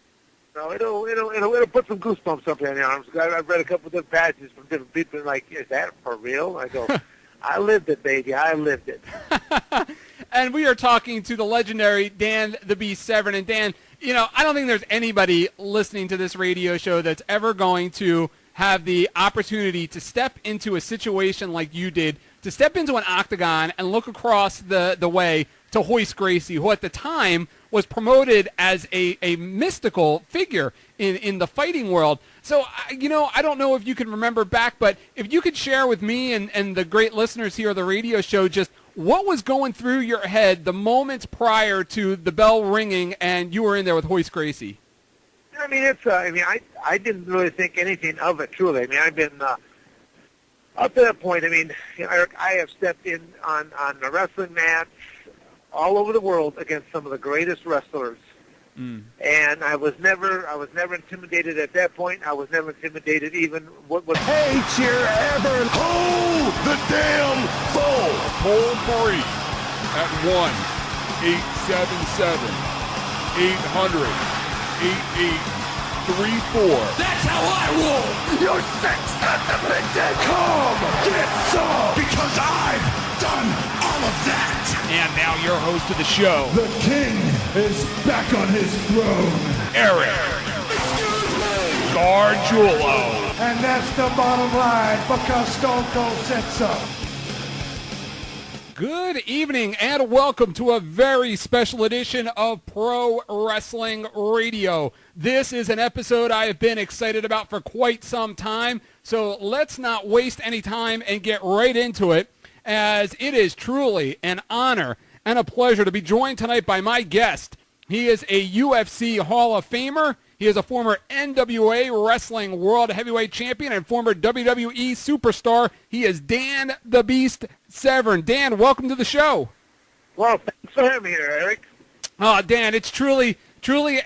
No, it'll put some goosebumps up in your arms. I've read a couple of different passages from different people, and like, is that for real? I go, I lived it, baby. I lived it. And we are talking to the legendary Dan The Beast Severn. And Dan, I don't think there's anybody listening to this radio show that's ever going to have the opportunity to step into a situation like you did, to step into an octagon and look across the way to Royce Gracie, who at the time was promoted as a mystical figure in the fighting world. So, I don't know if you can remember back, but if you could share with me and the great listeners here of the radio show just what was going through your head the moments prior to the bell ringing and you were in there with Royce Gracie. I mean, I didn't really think anything of it, truly. I mean, I've been up to that point. I mean, Eric, I have stepped in on the wrestling mats all over the world against some of the greatest wrestlers. And I was never intimidated at that point. I was never intimidated even what Hey, cheer ever. Hold the damn phone. Toll free at 1-877-800-8834. That's how I roll. You're sex at the big dead. Come get some. Because I've done all of that. And now your host of the show, The king is back on his throne. Eric Excuse me. Gargiulo. And that's the bottom line because Stone Cold said so. Good evening and welcome to a very special edition of Pro Wrestling Radio. This is an episode I have been excited about for quite some time, so let's not waste any time and get right into it, as it is truly an honor and a pleasure to be joined tonight by my guest. He is a UFC Hall of Famer. He is a former NWA Wrestling World Heavyweight Champion and former WWE Superstar. He is Dan The Beast Severn. Dan, welcome to the show. Well, thanks for having me here, Eric. Oh, Dan, it's truly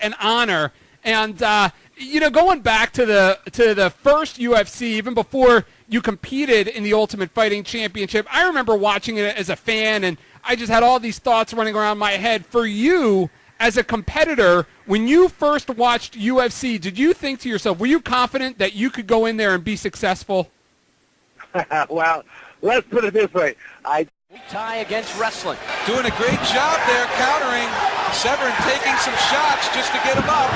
an honor. And going back to the first UFC, even before you competed in the Ultimate Fighting Championship, I remember watching it as a fan, and I just had all these thoughts running around my head. For you, as a competitor, when you first watched UFC, did you think to yourself, were you confident that you could go in there and be successful? Well, let's put it this way. Tie against wrestling. Doing a great job there countering. Severn taking some shots just to get him up.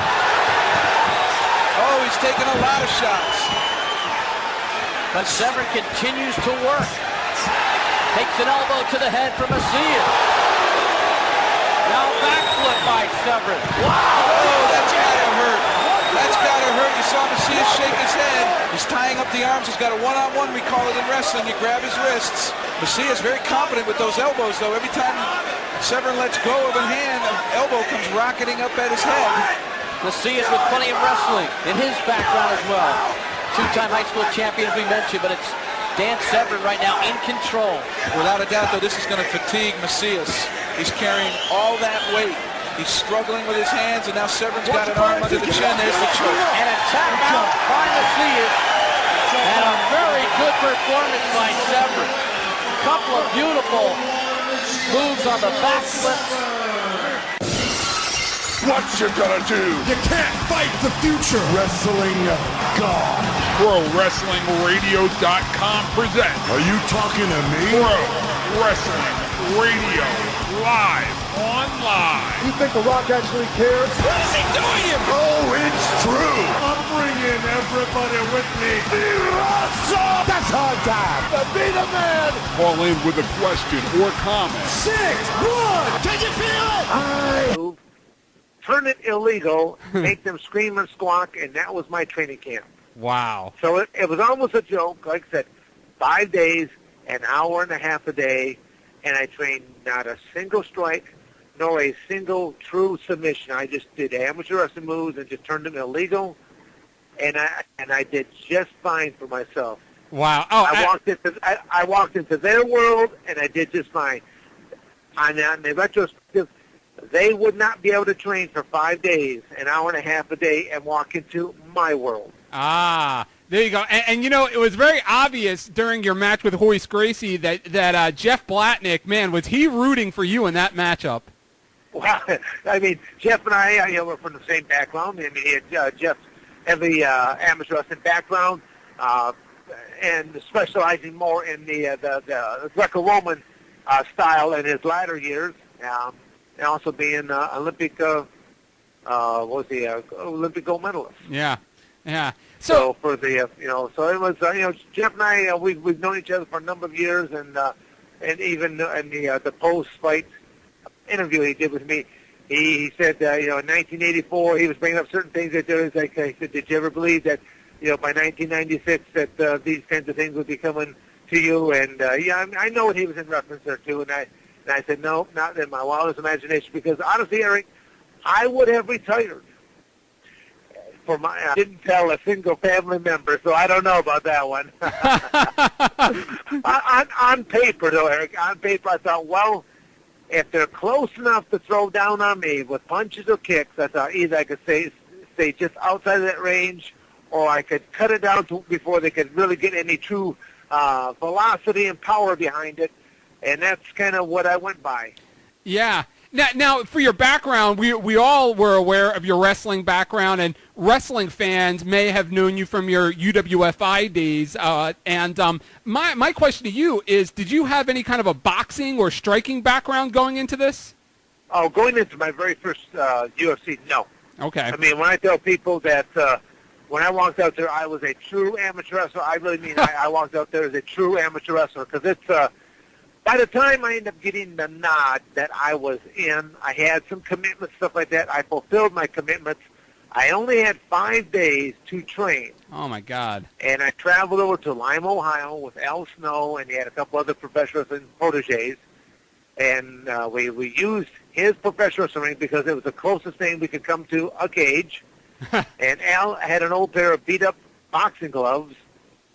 Oh, he's taking a lot of shots. But Severn continues to work. Takes an elbow to the head from Macias. Now backflip by Severn. Wow! Oh, that's gotta hurt. That's gotta hurt. You saw Macias shake his head. He's tying up the arms. He's got a one-on-one, we call it in wrestling. You grab his wrists. Macias very confident with those elbows, though. Every time Severn lets go of a hand, an elbow comes rocketing up at his head. Macias with plenty of wrestling in his background as well. Two-time high school champion, as we mentioned, but it's Dan Severn right now in control. Without a doubt, though, this is going to fatigue Macias. He's carrying all that weight. He's struggling with his hands, and now Severn's got an arm under the chin. There's the choke. And a tap out by Macias. And a very good performance by Severn. Couple of beautiful moves on the backflip. What you gonna do? You can't fight the future. Wrestling God. ProWrestlingRadio.com presents Are you talking to me? Pro Wrestling Radio live online. You think The Rock actually cares? What is he doing here? Oh, it's true. I'm bringing everybody with me. Awesome. That's hard time. Be the man. Call in with a question or comment. 6-1. Can you feel it? Turn it illegal, make them scream and squawk, and that was my training camp. Wow. So it was almost a joke. Like I said, 5 days, an hour and a half a day, and I trained not a single strike nor a single true submission. I just did amateur wrestling moves and just turned them illegal, and I did just fine for myself. Wow. Oh, I walked into their world, and I did just fine. On the retrospective, they would not be able to train for 5 days, an hour and a half a day, and walk into my world. There you go. And you know, it was very obvious during your match with Hoist Gracie that Jeff Blatnick, man, was he rooting for you in that matchup? Well, I mean, Jeff and I, we're from the same background. I mean, Jeff heavy amateur wrestling background, and specializing more in the Greco-Roman style in his latter years. And also being Olympic, Olympic gold medalist. Yeah. So for the, so it was, Jeff and I, we've known each other for a number of years, and even in the post-fight interview he did with me, he said, in 1984 he was bringing up certain things that there was like, he said, did you ever believe that, by 1996 that these kinds of things would be coming to you? And I know what he was in reference there too, and I said, no, not in my wildest imagination, because honestly, Eric, I would have retired. I didn't tell a single family member, so I don't know about that one. on paper, though, Eric, on paper, I thought, well, if they're close enough to throw down on me with punches or kicks, I thought either I could stay just outside of that range, or I could cut it down before they could really get any true velocity and power behind it. And that's kind of what I went by. Yeah. Now, for your background, we all were aware of your wrestling background, and wrestling fans may have known you from your UWFI days. My question to you is, did you have any kind of a boxing or striking background going into this? Oh, going into my very first UFC, no. Okay. I mean, when I tell people that when I walked out there, I was a true amateur wrestler, I really mean I walked out there as a true amateur wrestler, because it's by the time I ended up getting the nod that I was in, I had some commitments, stuff like that. I fulfilled my commitments. I only had 5 days to train. Oh, my God. And I traveled over to Lima, Ohio with Al Snow, and he had a couple other professionals and proteges. And we used his professional wrestling because it was the closest thing we could come to a cage. And Al had an old pair of beat-up boxing gloves,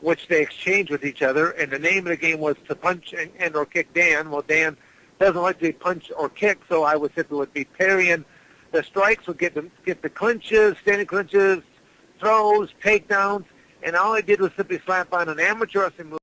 which they exchanged with each other, and the name of the game was to punch and or kick Dan. Well, Dan doesn't like to punch or kick, so I would simply be parrying the strikes, would get the clinches, standing clinches, throws, takedowns, and all I did was simply slap on an amateur wrestling move.